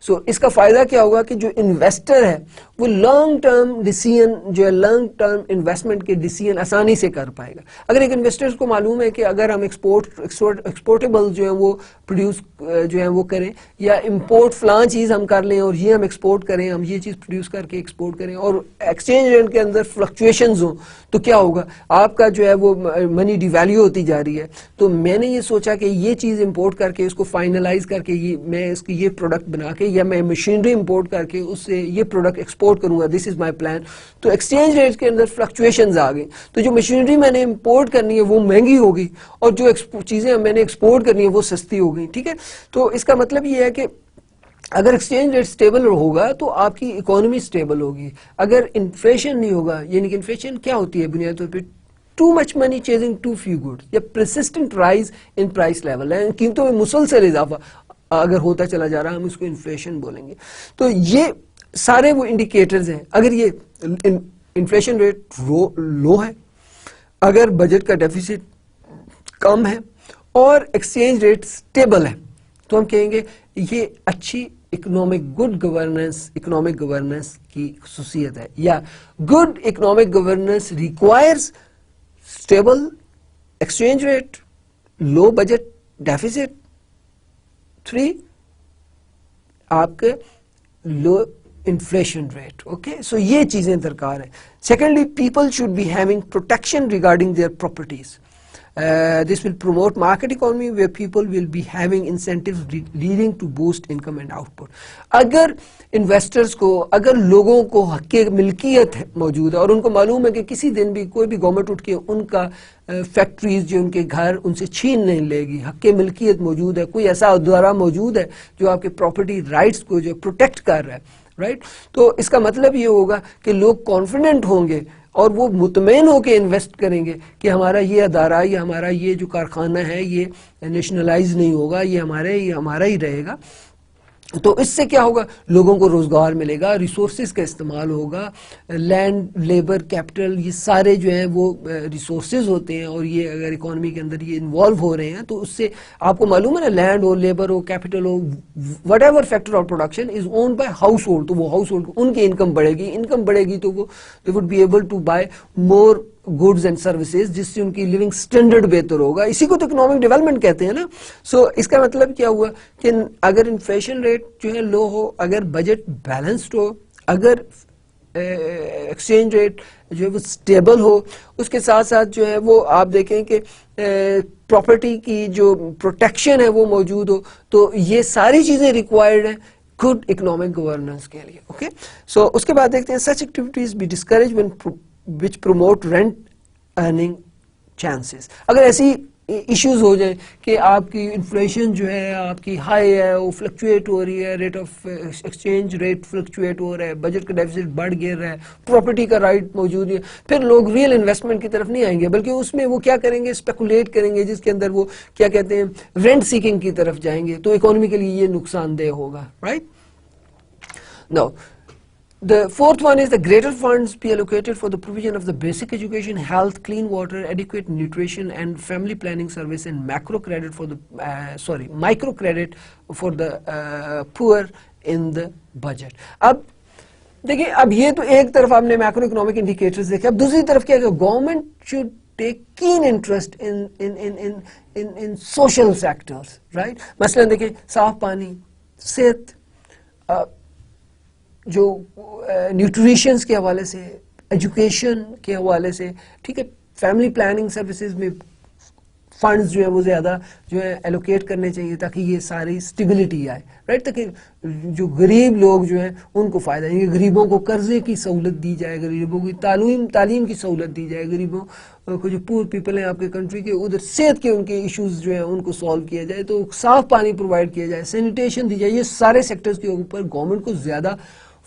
सो इसका फायदा क्या होगा कि जो इन्वेस्टर है वो लॉन्ग टर्म डिसीजन जो है, लॉन्ग टर्म इन्वेस्टमेंट के डिसीजन आसानी से कर पाएगा. अगर एक इन्वेस्टर को मालूम है कि अगर हम एक्सपोर्टेबल जो है वो प्रोड्यूस जो है वो करें, या इंपोर्ट फलां चीज़ हम कर लें और ये हम एक्सपोर्ट करें, हम ये चीज़ प्रोड्यूस करके एक्सपोर्ट करें और एक्सचेंज रेट के अंदर फ्लक्चुएशंस हो, तो क्या होगा? आपका जो है वो मनी डिवैल्यू होती जा रही है. तो मैंने ये सोचा कि ये चीज़ इंपोर्ट करके उसको फाइनलाइज करके मैं इसकी ये प्रोडक्ट बना के या मैं मशीनरी इंपोर्ट करके उससे ये प्रोडक्ट एक्सपोर्ट करूंगा, दिस इज माय प्लान. तो एक्सचेंज रेट के अंदर फ्लक्चुएशंस आ गई, तो जो मशीनरी मैंने इंपोर्ट करनी है वो महंगी होगी और जो चीजें मैंने एक्सपोर्ट करनी है वो सस्ती हो गई. ठीक है, तो इसका मतलब ये है कि अगर एक्सचेंज रेट स्टेबल होगा तो आपकी इकोनॉमी स्टेबल होगी. अगर इन्फ्लेशन नहीं होगा, यानी कि इन्फ्लेशन क्या होती है बुनियादी तौर पर? Too much money chasing too few goods या persistent rise in price level, कीमतों में मुसलसल इजाफा अगर होता चला जा रहा है, हम उसको इन्फ्लेशन बोलेंगे. तो ये सारे वो इंडिकेटर्स हैं. अगर ये इन्फ्लेशन रेट लो है, अगर बजट का डेफिसिट कम है और एक्सचेंज रेट स्टेबल है, तो हम कहेंगे ये अच्छी इकोनॉमिक गवर्नेंस की खुसूसियत है. या good economic governance requires stable exchange rate, low budget deficit. 3, आपके लो इन्फ्लेशन रेट. ओके, सो ये चीजें दरकार है. Secondly, people should be having protection regarding their properties. This will promote market economy where people will be having incentives leading to boost income and output. अगर इन्वेस्टर्स को, अगर लोगों को हक़ मिल्कियत मौजूद है और उनको मालूम है कि किसी दिन भी कोई भी गवर्नमेंट उठ के उनका फैक्ट्रीज जो उनके घर उनसे छीन नहीं लेगी, हक़ मिल्कियत मौजूद है, कोई ऐसा अदारा मौजूद है जो आपके प्रॉपर्टी राइट्स को जो प्रोटेक्ट कर रहा है, राइट, तो इसका मतलब ये होगा कि लोग कॉन्फिडेंट होंगे और वो मुतमईन होकर इन्वेस्ट करेंगे कि हमारा ये अदारा या हमारा ये जो कारखाना है ये नेशनलाइज नहीं होगा, ये हमारा ही रहेगा। तो इससे क्या होगा, लोगों को रोजगार मिलेगा, रिसोर्सेज का इस्तेमाल होगा, लैंड, लेबर, कैपिटल, ये सारे जो हैं वो रिसोर्सेज होते हैं और ये अगर इकोनॉमी के अंदर ये इन्वॉल्व हो रहे हैं तो उससे आपको मालूम है ना, लैंड हो, लेबर हो, कैपिटल हो, whatever factor of production is owned by household, तो वो हाउस होल्ड उनकी इनकम बढ़ेगी तो वो they would be able to buy more goods and services, जिससे उनकी लिविंग स्टैंडर्ड बेहतर होगा। इसी को तो इकोनॉमिक डेवलपमेंट कहते हैं ना। सो इसका मतलब क्या हुआ कि अगर इन्फ्लेशन रेट जो है लो हो, अगर बजट बैलेंस्ड हो, अगर एक्सचेंज रेट जो है वो स्टेबल हो, उसके साथ साथ जो है वो आप देखें कि प्रॉपर्टी की जो प्रोटेक्शन है वो मौजूद हो, तो ये सारी चीजें रिक्वायर्ड है गुड इकोनॉमिक गवर्नेंस के लिए। ओके, सो उसके बाद देखते हैं such activities be discourage when which promote rent earning chances। अगर ऐसी इश्यूज हो जाए कि आपकी इन्फ्लेशन जो है आपकी हाई है, वो फ्लक्चुएट हो रही है, rate of exchange rate fluctuate हो रहा है, बजट का डेफिसिट बढ़ गिर रहा है, प्रॉपर्टी का राइट मौजूद है, फिर लोग रियल इन्वेस्टमेंट की तरफ नहीं आएंगे, बल्कि उसमें वो क्या करेंगे, स्पेकुलेट करेंगे, जिसके अंदर वो क्या कहते हैं, रेंट सीकिंग की तरफ जाएंगे, तो इकोनॉमी के लिए ये नुकसानदेह होगा, right. Now the fourth one is the greater funds be allocated for the provision of the basic education, health, clean water, adequate nutrition and family planning service and micro credit for the poor in the budget। अब देखिए, अब ये तो एक तरफ आपने मैक्रो इकोनॉमिक इंडिकेटर्स देखे, अब दूसरी तरफ क्या है, government should take keen interest in social sectors, right. मसलन देखिए, साफ पानी, सेहत, जो न्यूट्रिशंस के हवाले से, एजुकेशन के हवाले से, ठीक है, फैमिली प्लानिंग सर्विसेज में फंड्स जो है वो ज़्यादा जो है एलोकेट करने चाहिए ताकि ये सारी स्टेबिलिटी आए, राइट, ताकि जो गरीब लोग जो हैं उनको फ़ायदा है, गरीबों को कर्जे की सहूलत दी जाए, गरीबों की तालीम की सहूलत दी जाए, गरीबों को जो पुअर पीपल हैं आपके कंट्री के, उधर सेहत के उनके इश्यूज जो हैं उनको सॉल्व किया जाए, तो साफ़ पानी प्रोवाइड किया जाए, सैनिटेशन दी जाए, ये सारे सेक्टर्स के ऊपर गवर्नमेंट को ज़्यादा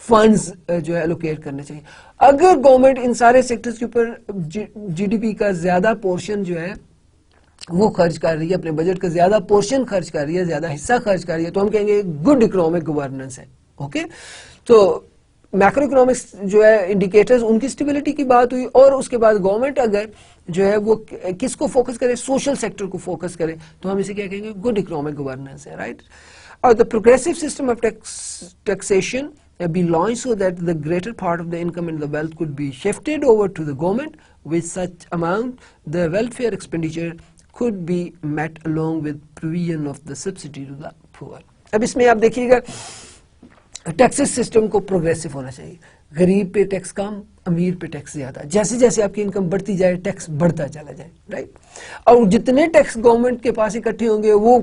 फंड्स जो है एलोकेट करने चाहिए। अगर गवर्नमेंट इन सारे सेक्टर्स के ऊपर जीडीपी का ज्यादा पोर्शन जो है वो खर्च कर रही है, अपने बजट का ज्यादा पोर्शन खर्च कर रही है, ज्यादा हिस्सा खर्च कर रही है, तो हम कहेंगे गुड इकोनॉमिक गवर्नेंस है। ओके, तो मैक्रो इकोनॉमिक्स जो है इंडिकेटर्स, उनकी स्टेबिलिटी की बात हुई, और उसके बाद गवर्नमेंट अगर जो है वो किसको फोकस करे, सोशल सेक्टर को फोकस करे, तो हम इसे क्या कहेंगे, गुड इकोनॉमिक गवर्नेंस है, राइट। और the progressive system of taxation be launched so that the greater part of the income and the wealth could be shifted over to the government. With such amount, the welfare expenditure could be met along with provision of the subsidy to the poor। अब इसमें आप देखिएगा, टैक्सेस सिस्टम को प्रोग्रेसिव होना चाहिए, गरीब पे टैक्स कम, अमीर पे टैक्स ज्यादा, जैसे जैसे आपकी इनकम बढ़ती जाए टैक्स बढ़ता चला जाए, राइट। और जितने टैक्स गवर्नमेंट के पास इकट्ठे होंगे वो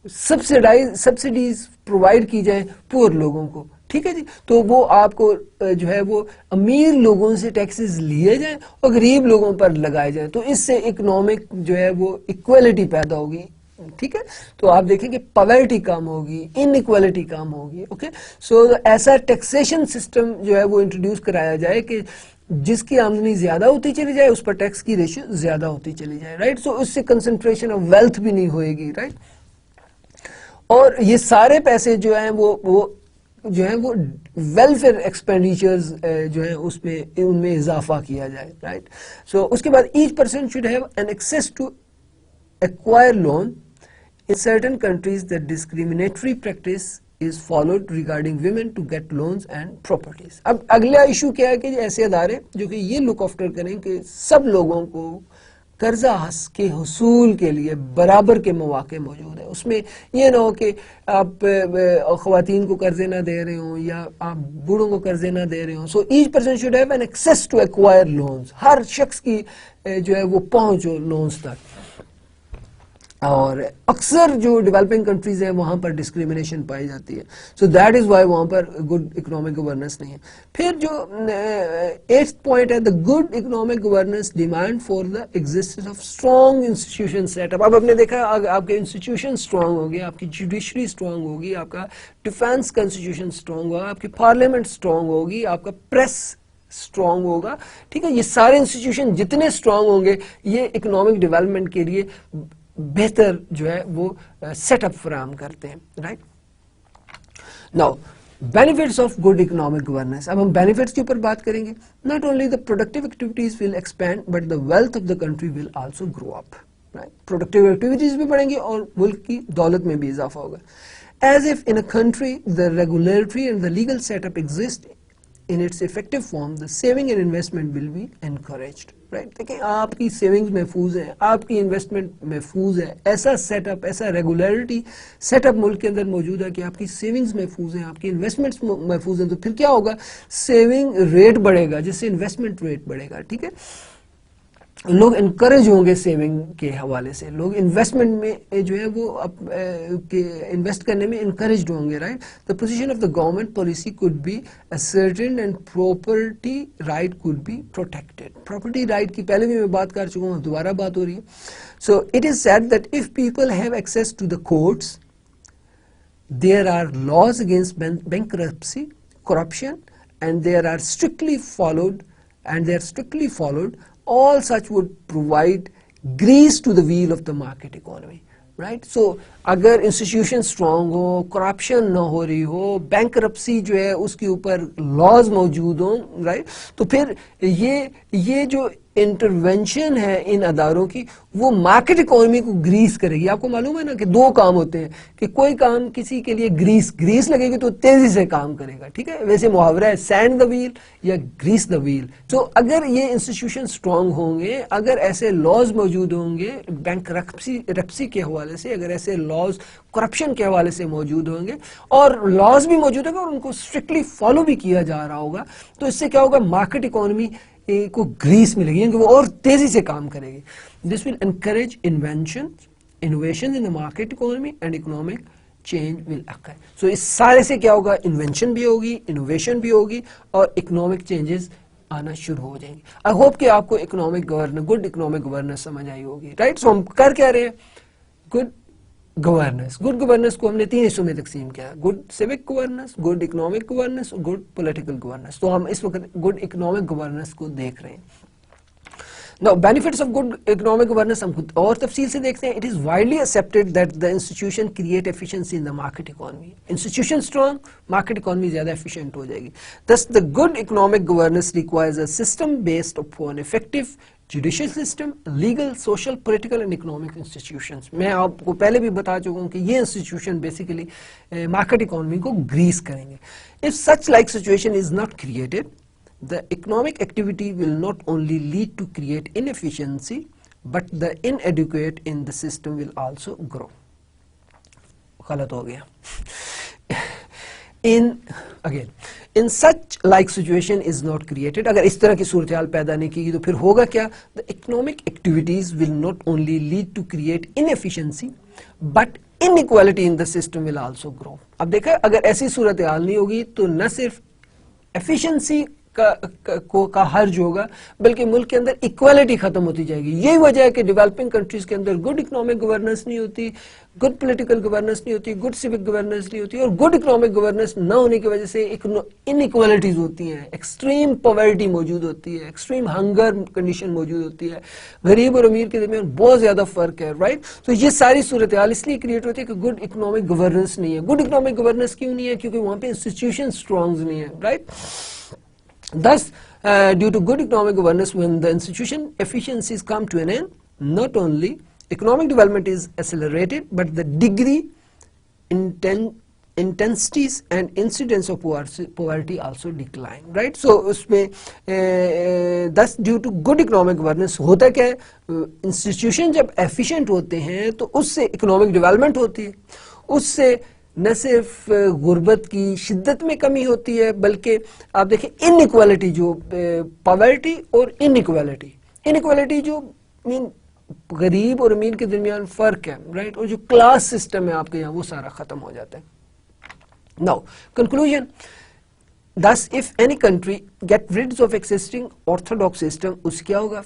सब्सिडीज प्रोवाइड की जाए पुअर लोगों को, ठीक है जी, तो वो आपको जो है वो अमीर लोगों से टैक्सेस लिए जाएं और गरीब लोगों पर लगाए जाएं, तो इससे इकोनॉमिक जो है वो इक्वलिटी पैदा होगी, ठीक है। तो आप देखेंगे पॉवर्टी कम होगी, इनइक्वालिटी कम होगी। ओके, सो ऐसा टैक्सेशन सिस्टम जो है वो इंट्रोड्यूस कराया जाए कि जिसकी आमदनी ज्यादा होती चली जाए उस पर टैक्स की रेशियो ज्यादा होती चली जाए, राइट। सो उससे कंसंट्रेशन ऑफ वेल्थ भी नहीं होएगी, राइट। और ये सारे पैसे जो हैं वो जो है वो वेलफेयर एक्सपेंडिचर्स जो है उसमें उनमें इजाफा किया जाए, राइट। सो उसके बाद each person should have an access to acquire loan in certain countries that discriminatory practice is followed regarding women to get loans and properties. अब अगला इशू क्या है कि ऐसे अदारे जो कि ये लुक आफ्टर करें कि सब लोगों को कर्जा के हुसूल के लिए बराबर के मौके मौजूद है, उसमें ये ना हो कि आप ख़वातीन को कर्जे ना दे रहे हो या आप बूढ़ों को कर्जे ना दे रहे हो। So each person should have an access to acquire loans, हर शख्स की जो है वो पहुंच हो लोन्स तक। और अक्सर जो डेवलपिंग कंट्रीज है वहाँ पर डिस्क्रिमिनेशन पाई जाती है, सो दैट इज़ वाई वहाँ पर गुड इकोनॉमिक गवर्नेंस नहीं है। फिर जो 8th पॉइंट है, the good economic governance demand for the existence of strong institution setup. अब आपने देखा आपके इंस्टीट्यूशन स्ट्रॉन्ग होगी, आपकी जुडिशरी स्ट्रॉन्ग होगी, आपका डिफेंस का इंस्टीट्यूशन स्ट्रॉन्ग होगा, आपकी पार्लियामेंट स्ट्रॉन्ग होगी, आपका प्रेस स्ट्रॉन्ग होगा, ठीक है। ये सारे इंस्टीट्यूशन जितने स्ट्रॉन्ग होंगे ये इकोनॉमिक डेवलपमेंट के लिए बेहतर जो है वो सेटअप फराहम करते हैं, right. Now benefits of good economic governance, अब हम बेनिफिट्स के ऊपर बात करेंगे। Not only the productive activities will expand but the wealth of the country will also grow up, right. Productive activities भी बढ़ेंगी और मुल्क की दौलत में भी इजाफा होगा। As if in a country the regulatory and the legal setup exist in its effective form, the saving and investment will be encouraged, right। देखिए आपकी सेविंग्स महफूज है, आपकी इन्वेस्टमेंट महफूज है, ऐसा सेटअप, ऐसा रेगुलरिटी सेटअप मुल्क के अंदर मौजूद है कि आपकी सेविंग्स महफूज हैं, आपकी इन्वेस्टमेंट्स महफूज हैं, तो फिर क्या होगा, सेविंग रेट बढ़ेगा जिससे इन्वेस्टमेंट रेट बढ़ेगा, ठीक है। लोग इनकरेज होंगे सेविंग के हवाले से, लोग इन्वेस्टमेंट में जो है वो इन्वेस्ट करने में इनकरेज होंगे, right. The position of the government policy could be ascertain and property right could be protected. Property right की पहले भी मैं बात कर चुका हूँ, दोबारा बात हो रही है। So it is said that if people have access to the courts there are laws against bankruptcy, corruption and they are strictly followed, all such would provide grease to the wheel of the market economy, right। So अगर इंस्टीट्यूशन स्ट्रांग हो, करप्शन ना हो रही हो, बैंकरप्सी जो है उसके ऊपर लॉज मौजूद हो, राइट, तो फिर ये जो इंटरवेंशन है इन अदारों की वो मार्केट इकोनॉमी को ग्रीस करेगी। आपको मालूम है ना कि दो काम होते हैं कि कोई काम किसी के लिए ग्रीस लगेगी तो तेजी से काम करेगा, ठीक है। वैसे मुहावरा है सैंड द व्हील या ग्रीस द व्हील। तो अगर ये इंस्टीट्यूशन स्ट्रांग होंगे, अगर ऐसे लॉज मौजूद होंगे बैंकरप्सी के हवाले से, अगर ऐसे लॉज करप्शन के हवाले से मौजूद होंगे और लॉज भी मौजूद होंगे और उनको स्ट्रिक्टली फॉलो भी किया जा रहा होगा, तो इससे क्या होगा, मार्केट इकोनॉमी को ग्रीस मिलेगी, वो और तेजी से काम करेगी। This will encourage innovation in the market economy and economic change will occur. So इस सारे से क्या होगा, इन्वेंशन भी होगी, इनोवेशन भी होगी और इकोनॉमिक चेंजेस आना शुरू हो जाएंगे। आई होप कि आपको गुड इकोनॉमिक गवर्नेंस समझ आई होगी, राइट। सो हम कर क्या रहे हैं, गुड गवर्नेंस को हमने 3 हिस्सों में तकसीम किया, good civic governance, good economic governance और गुड पॉलिटिकल गवर्नेंस। तो हम इस वक्त गुड इकोनॉमिक गवर्नेंस को देख रहे हैं। Now benefits of good economic governance हम खुद और तफसील से देखते हैं। It is widely accepted that the institution create efficiency in the market economy. Institution strong, market economy ज्यादा एफिशिएंट हो जाएगी। Thus the good economic governance requires a system based upon effective judicial system, legal, social, political and economic institutions. मैं आपको पहले भी बता चुका हूँ कि ये इंस्टीट्यूशन बेसिकली मार्केट इकोनॉमी को ग्रीस करेंगे। If such like situation is not created, the economic activity will not only lead to create inefficiency but the inadequate in the system will also grow. गलत हो गया। In such like situation is not created, अगर इस तरह की सूरत हाल पैदा नहीं की तो फिर होगा क्या, the economic activities will not only lead to create inefficiency but inequality in the system will also grow। अब देखा, अगर ऐसी सूरत हाल नहीं होगी तो न सिर्फ एफिशिएंसी का हर्ज होगा बल्कि मुल्क के अंदर इक्वालिटी खत्म होती जाएगी। यही वजह है कि डेवलपिंग कंट्रीज के अंदर गुड इकोनॉमिक गवर्नेंस नहीं होती, गुड पॉलिटिकल गवर्नेंस नहीं होती, गुड सिविक गवर्नेंस नहीं होती और गुड इकोनॉमिक गवर्नेंस न होने की वजह से इनइक्वालिटीज होती हैं, एक्सट्रीम पॉवर्टी मौजूद होती है, एक्सट्रीम हंगर कंडीशन मौजूद होती है, गरीब और अमीर के दरमियान बहुत ज्यादा फर्क है, राइट। तो ये सारी सूरत हाल इसलिए क्रिएट होती है कि गुड इकोनॉमिक गवर्नेंस नहीं है। गुड इकोनॉमिक गवर्नेंस क्यों नहीं है, क्योंकि वहां पे इंस्टीट्यूशन स्ट्रांग नहीं है, right. Thus, due to good economic governance, when the institution efficiencies come to an end, not only economic development is accelerated, but the degree, intensities and incidence of poverty also decline, right? So, उसमें thus due to good economic governance होता क्या है, institution जब efficient होते हैं तो उससे economic development होती है, उससे न सिर्फ गुर्बत की शिद्दत में कमी होती है बल्कि आप देखें इनइक्वालिटी, जो पॉवर्टी और इनइक्वालिटी जो मीन गरीब और अमीर के दरमियान फ़र्क है, राइट, और जो क्लास सिस्टम है आपके यहाँ वो सारा ख़त्म हो जाता है. Now conclusion, thus if any country get rid of existing orthodox system, उससे क्या होगा?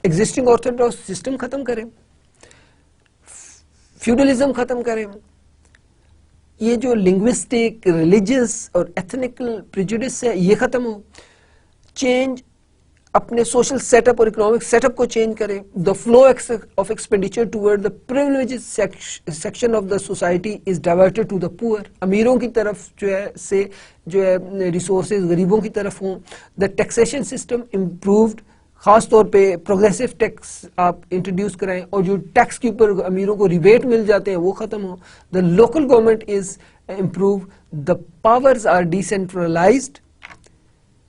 existing orthodox system खत्म करें, feudalism खत्म करें, ये जो linguistic, religious और ethnical prejudice है ये खत्म हो, change अपने सोशल सेटअप और इकोनॉमिक सेटअप को चेंज करें, the flow of expenditure toward the privileged section of the society is diverted to the poor, अमीरों की तरफ जो है रिसोर्सेज गरीबों की तरफ हों, द टैक्सेशन सिस्टम इम्प्रूव्ड, खास तौर पे प्रोग्रेसिव टैक्स आप इंट्रोड्यूस कराएं और जो टैक्स के ऊपर अमीरों को रिबेट मिल जाते हैं वो खत्म हो, the local government is improve, the powers are decentralized,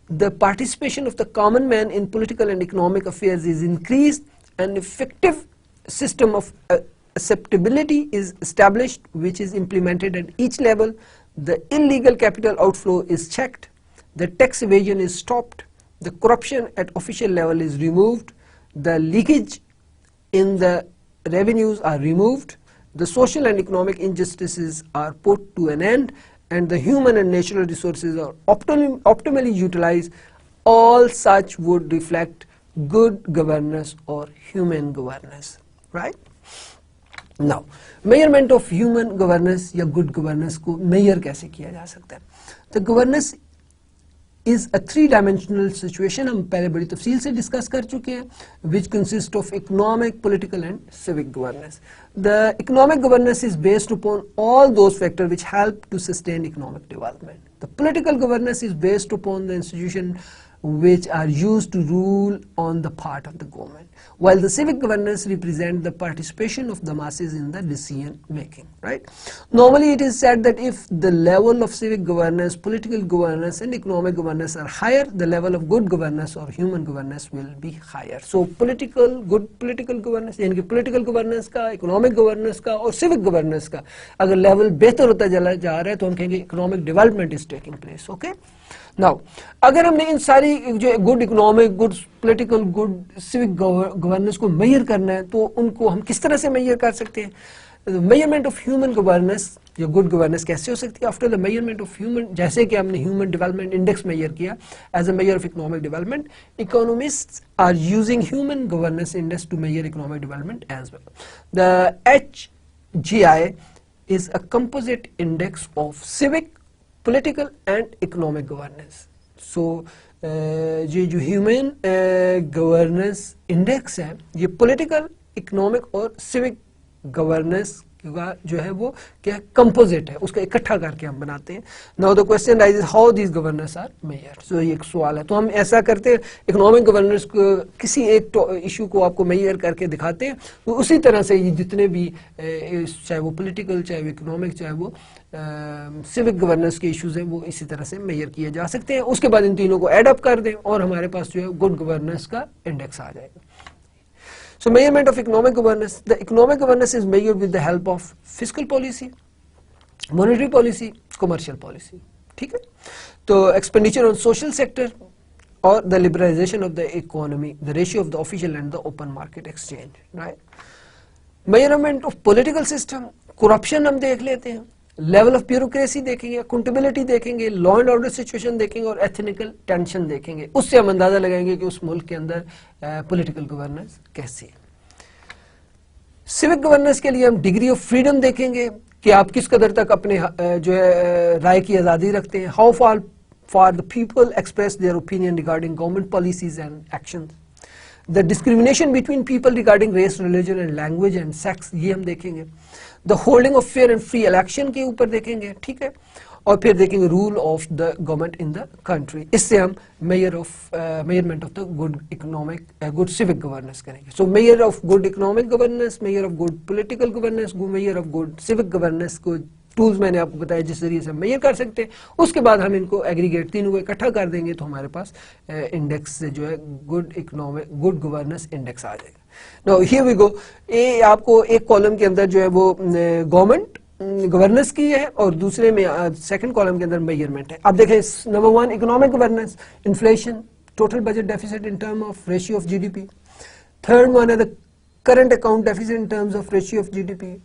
the participation of the common man in political and economic affairs is increased, an effective system of acceptability is established which is implemented at each level, the illegal capital outflow is checked, the tax evasion is stopped, the corruption at official level is removed, the leakage in the revenues are removed, the social and economic injustices are put to an end, and the human and natural resources are optimally utilized. All such would reflect good governance or human governance, right? Now, measurement of human governance या good governance को measure कैसे किया जा सकता है? The governance is a three-dimensional situation, हम पहले बड़ी तफसील से डिस्कस कर चुके हैं, which consists of economic, political and civic governance. The economic governance is based upon all those factors which help to sustain economic development. The political governance is based upon the institution which are used to rule on the part of the government, while the civic governance represent the participation of the masses in the decision making, right? Normally it is said that if the level of civic governance, political governance and economic governance are higher, the level of good governance or human governance will be higher. So good political governance यानी कि political governance का, economic governance का और civic governance का अगर level बेहतर होता चला जा रहा है तो हम कहेंगे economic development is taking place, okay? Now, अगर हमने इन सारी जो good economic, good political, good civic governance को मेजर करना है तो उनको हम किस तरह से मेजर कर सकते हैं? मेजरमेंट ऑफ ह्यूमन गवर्नेंस या गुड गवर्नेंस कैसे हो सकती है? After the measurement of human, जैसे कि हमने ह्यूमन डेवलपमेंट इंडेक्स मेजर किया as a measure of economic development, economists are using human governance index to measure economic development as well. The HGI is a composite index of civic, political and economic governance. So ये जो ह्यूमन गवर्नेंस इंडेक्स है ये पॉलिटिकल, इकोनॉमिक और सिविक गवर्नेंस का जो है वो क्या कंपोजिट है, उसका इकट्ठा करके हम बनाते हैं. Now the question raises how these governance are measured. So ये एक सवाल है. तो हम ऐसा करते हैं, इकोनॉमिक गवर्नेंस को किसी एक इशू को आपको मेजर करके दिखाते हैं, तो उसी तरह से ये जितने भी चाहे वो पॉलिटिकल, चाहे वो इकोनॉमिक, चाहे वो सिविक गवर्नेंस के इश्यूज हैं वो इसी तरह से मेजर किए जा सकते हैं. उसके बाद इन तीनों को एड अप कर दें और हमारे पास जो है गुड गवर्नेंस का इंडेक्स आ जाएगा. So measurement of economic governance. The economic governance is measured with the help of fiscal policy, monetary policy, commercial policy. ठीक है? तो expenditure on social sector or the liberalization of the economy, the ratio of the official and the open market exchange, right? Measurement of political system, corruption हम देख लेते हैं, level of bureaucracy देखेंगे, accountability देखेंगे, law and order situation देखेंगे और ethnical tension देखेंगे. उससे हम अंदाजा लगाएंगे कि उस मुल्क के अंदर political governance कैसी है. सिविक गवर्नेंस के लिए हम डिग्री ऑफ फ्रीडम देखेंगे कि आप किस कदर तक अपने जो है राय की आज़ादी रखते हैं. How far the people express their opinion regarding government policies and actions. The discrimination between people regarding race, religion and language and sex, ये हम देखेंगे. The holding of fair and free election के ऊपर देखेंगे, ठीक है. और फिर देखेंगे rule of the government in the country. इससे हम measurement of the good economic, good civic governance करेंगे. So measure of good economic governance, major of good political governance, major of good civic governance को टूल्स मैंने आपको बताया जिस जरिए से हम मेजर कर सकते हैं. उसके बाद हम इनको एग्रीगेट तीनों को इकट्ठा कर देंगे तो हमारे पास इंडेक्स से जो है good economic, good governance index आ जाएगा. Now here we go. ये आपको एक कॉलम के अंदर जो है वो गवर्नमेंट गवर्नेंस की है और दूसरे में सेकंड कॉलम के अंदर मेजरमेंट है. आप देखें number 1 economic governance, inflation, total budget deficit in term of ratio of GDP, Third one is the current account deficit in terms of ratio of GDP.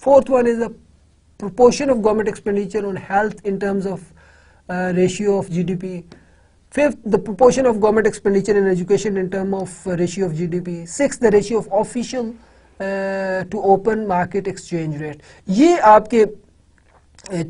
Fourth one is the proportion of government expenditure on health in terms of ratio of GDP. Fifth, the proportion of government expenditure in education in terms of ratio of GDP. Sixth, the ratio of official to open market exchange rate. ये आपके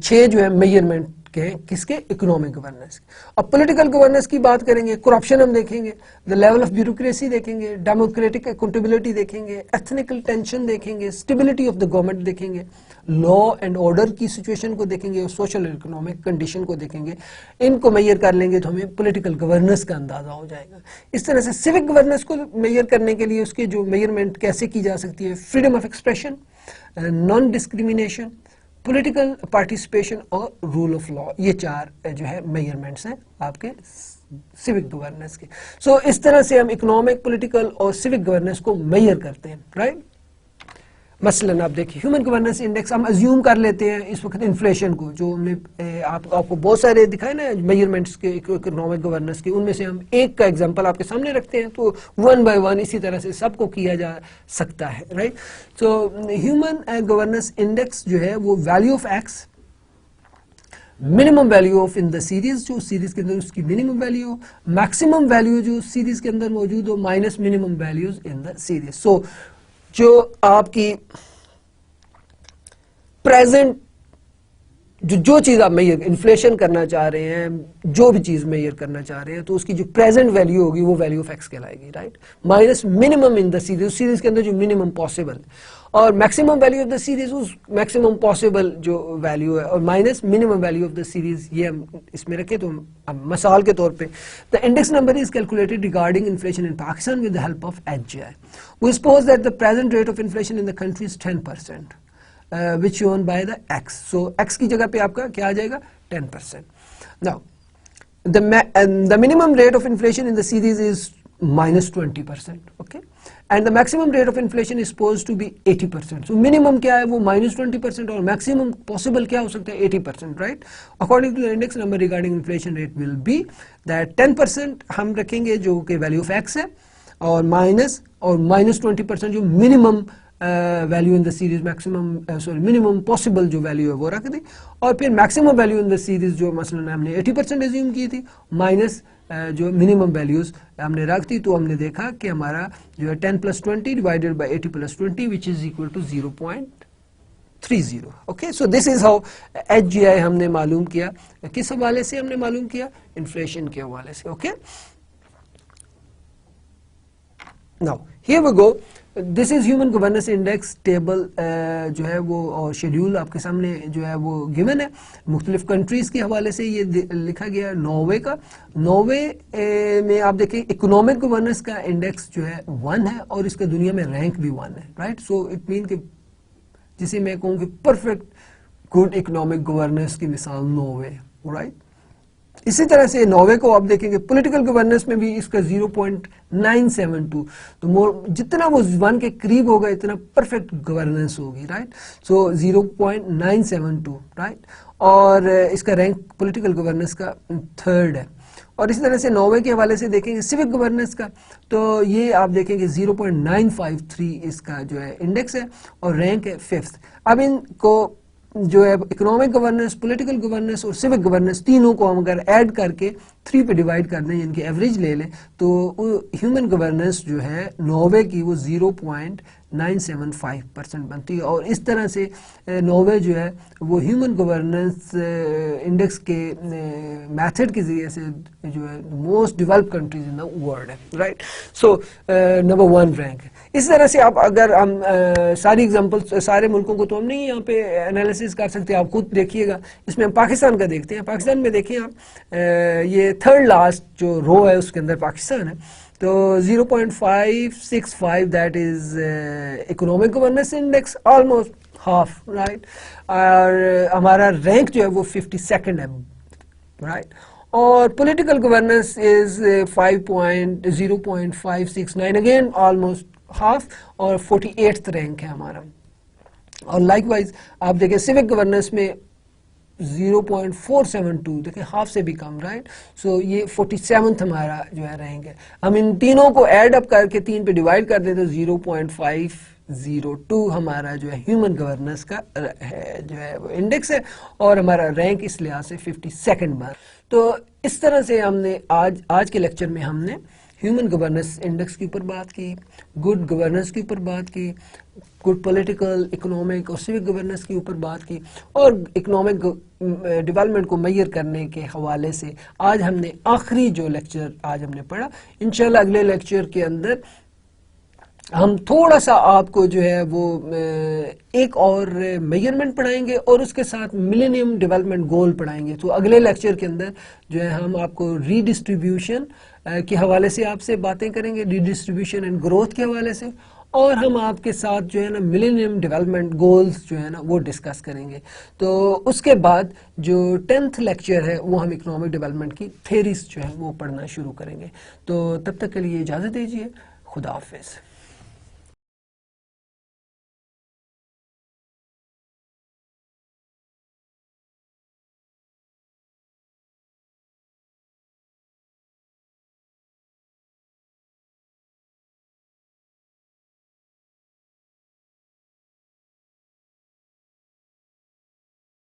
6 जो है मेजरमेंट के हैं किसके, इकोनॉमिक गवर्नेंस। अब पॉलिटिकल गवर्नेंस की बात करेंगे, करप्शन हम देखेंगे, द लेवल ऑफ ब्यूरोक्रेसी देखेंगे, डेमोक्रेटिक अकाउंटेबिलिटी देखेंगे, एथनिकल टेंशन देखेंगे, स्टेबिलिटी ऑफ द गवर्नमेंट देखेंगे, लॉ एंड ऑर्डर की सिचुएशन को देखेंगे और सोशल इकोनॉमिक कंडीशन को देखेंगे। इनको मेजर कर लेंगे तो हमें पॉलिटिकल गवर्नेंस का अंदाजा हो जाएगा। इस तरह से सिविक गवर्नेंस को मेजर करने के लिए उसके जो मेजरमेंट कैसे की जा सकती है, freedom of expression, non discrimination, political participation और रूल ऑफ लॉ, ये 4 जो है मेजरमेंट्स हैं आपके सिविक गवर्नेंस के। सो इस तरह से हम इकोनॉमिक, पॉलिटिकल और सिविक गवर्नेंस को मेजर करते हैं, राइट। मसलन आप देखिए ह्यूमन गवर्नेंस इंडेक्स हम अज्यूम कर लेते हैं इस वक्त इन्फ्लेशन को, जो हमने आपको बहुत सारे दिखाए ना मेजरमेंट्स के इकोनॉमिक गवर्नेंस के, उनमें से हम एक का एग्जांपल आपके सामने रखते हैं, तो 1 by 1 इसी तरह से सबको किया जा सकता है, right. So human governance index जो है वो value of x, minimum value of in the series, जो सीरीज के अंदर उसकी मिनिमम वैल्यू, मैक्सिमम वैल्यू जो सीरीज के अंदर मौजूद हो, minus minimum values in the series. So जो आपकी प्रेजेंट जो चीज आप मेजर इन्फ्लेशन करना चाह रहे हैं, जो भी चीज मेजर करना चाह रहे हैं, तो उसकी जो प्रेजेंट वैल्यू होगी वो वैल्यू ऑफ एक्स कहलाएगी, right. Minus minimum in the series के अंदर जो मिनिमम पॉसिबल, और maximum value of the series उस मैक्सिमम पॉसिबल जो वैल्यू है, और minus minimum value of the series, ये हम इसमें रखें तो मिसाल के तौर पे the index number is calculated regarding inflation in Pakistan with the help of HGI. We suppose that the present rate of inflation in the country is 10%, which shown by the X. So X की जगह पे आपका क्या आ जाएगा, 10%. Now the minimum rate of inflation in the series is minus 20%, okay, and the maximum rate of inflation is supposed to be 80%. So minimum क्या है वो minus 20% और maximum possible क्या हो सकता है 80%, right? According to the index number regarding inflation rate will be that 10% हम रखेंगे जो कि value of X है, और माइनस 20% जो minimum value in the series, maximum sorry minimum possible जो वैल्यू है वो रख दी, और फिर maximum value in the series जो मसलन हमने 80% एज्यूम की थी, माइनस जो मिनिमम वैल्यूज हमने रख दी, तो हमने देखा कि हमारा जो है 10 + 20 divided by 80 + 20 which is equal to 0.30। Okay, so this is how HGI हमने मालूम किया। किस हवाले से हमने मालूम किया, इन्फ्लेशन के हवाले से। Okay, Now here we go. This is Human Governance Index table जो है वो और शेड्यूल आपके सामने जो है वो गिवन है। मुख्तलिफ कंट्रीज के हवाले से ये लिखा गया। नॉर्वे का, नॉर्वे में आप देखें इकोनॉमिक गवर्नेंस का इंडेक्स जो है 1 है और इसका दुनिया में रैंक भी 1 है, राइट। सो इट मीन कि जिसे मैं कहूँ कि परफेक्ट गुड इकोनॉमिक गवर्नेंस की मिसाल नॉर्वे, राइट। इसी तरह से नॉर्वे को आप देखेंगे पॉलिटिकल गवर्नेंस में भी इसका 0.972, तो मोर जितना वो 1 के करीब होगा इतना परफेक्ट गवर्नेंस होगी, राइट। सो 0.972, राइट। और इसका रैंक पॉलिटिकल गवर्नेंस का 3rd है। और इसी तरह से नॉर्वे के हवाले से देखेंगे सिविक गवर्नेंस का, तो ये आप देखेंगे 0.953 इसका जो है इंडेक्स है और रैंक है 5th। अब इनको जो है इकोनॉमिक गवर्नेंस, पॉलिटिकल गवर्नेंस और सिविक गवर्नेंस तीनों को हम अगर ऐड करके 3 पे डिवाइड कर दें, इनकी एवरेज ले लें, तो ह्यूमन गवर्नेंस जो है नॉर्वे की वो 0.975% बनती है। और इस तरह से नॉर्वे जो है वो ह्यूमन गवर्नेंस इंडेक्स के मेथड के जरिए से जो है most developed countries in the world है, राइट। सो नंबर 1 रैंक है। इस तरह से आप अगर हम सारी एग्जांपल्स सारे मुल्कों को तो हम नहीं यहाँ पे एनालिसिस कर सकते, आप खुद देखिएगा। इसमें हम पाकिस्तान का देखते हैं। पाकिस्तान में देखिए आप ये 3rd लास्ट जो रो है उसके अंदर पाकिस्तान है, तो 0.565 that is economic governance index, almost half, right. और हमारा रैंक जो है वो 52nd है, राइट। और political governance is 0.569, again almost half, और 48th रैंक है हमारा। और लाइकवाइज आप देखें सिविक गवर्नेंस में 0.472, देखिए हाफ से भी कम, राइट। सो ये 47th हमारा जो है रैंक है। हम इन तीनों को ऐड अप करके 3 पे डिवाइड कर दें तो 0.502 हमारा जो है ह्यूमन गवर्नेंस का है जो है वो इंडेक्स है, और हमारा रैंक इस लिहाज से 52nd बार। तो इस तरह से हमने आज के लेक्चर में हमने ह्यूमन गवर्नेंस इंडेक्स के ऊपर बात की, गुड गवर्नेंस के ऊपर बात की, गुड पॉलिटिकल, इकोनॉमिक और सिविक गवर्नेंस के ऊपर बात की, और इकोनॉमिक डेवलपमेंट को मेजर करने के हवाले से आज हमने आखिरी जो लेक्चर आज हमने पढ़ा। इंशाल्लाह अगले लेक्चर के अंदर हम थोड़ा सा आपको जो है वो एक और मेजरमेंट पढ़ाएंगे और उसके साथ मिलेनियम डेवलपमेंट गोल पढ़ाएंगे। तो अगले लेक्चर के अंदर जो है हम आपको रीडिस्ट्रीब्यूशन के हवाले से आपसे बातें करेंगे, रीडिस्ट्रीब्यूशन एंड ग्रोथ के हवाले से, और हम आपके साथ जो है ना मिलेनियम डेवलपमेंट गोल्स जो है ना वो डिस्कस करेंगे। तो उसके बाद जो 10th लेक्चर है वो हम इकोनॉमिक डेवलपमेंट की थेरीज जो है वो पढ़ना शुरू करेंगे। तो तब तक के लिए इजाज़त दीजिए, खुदा हाफिज़।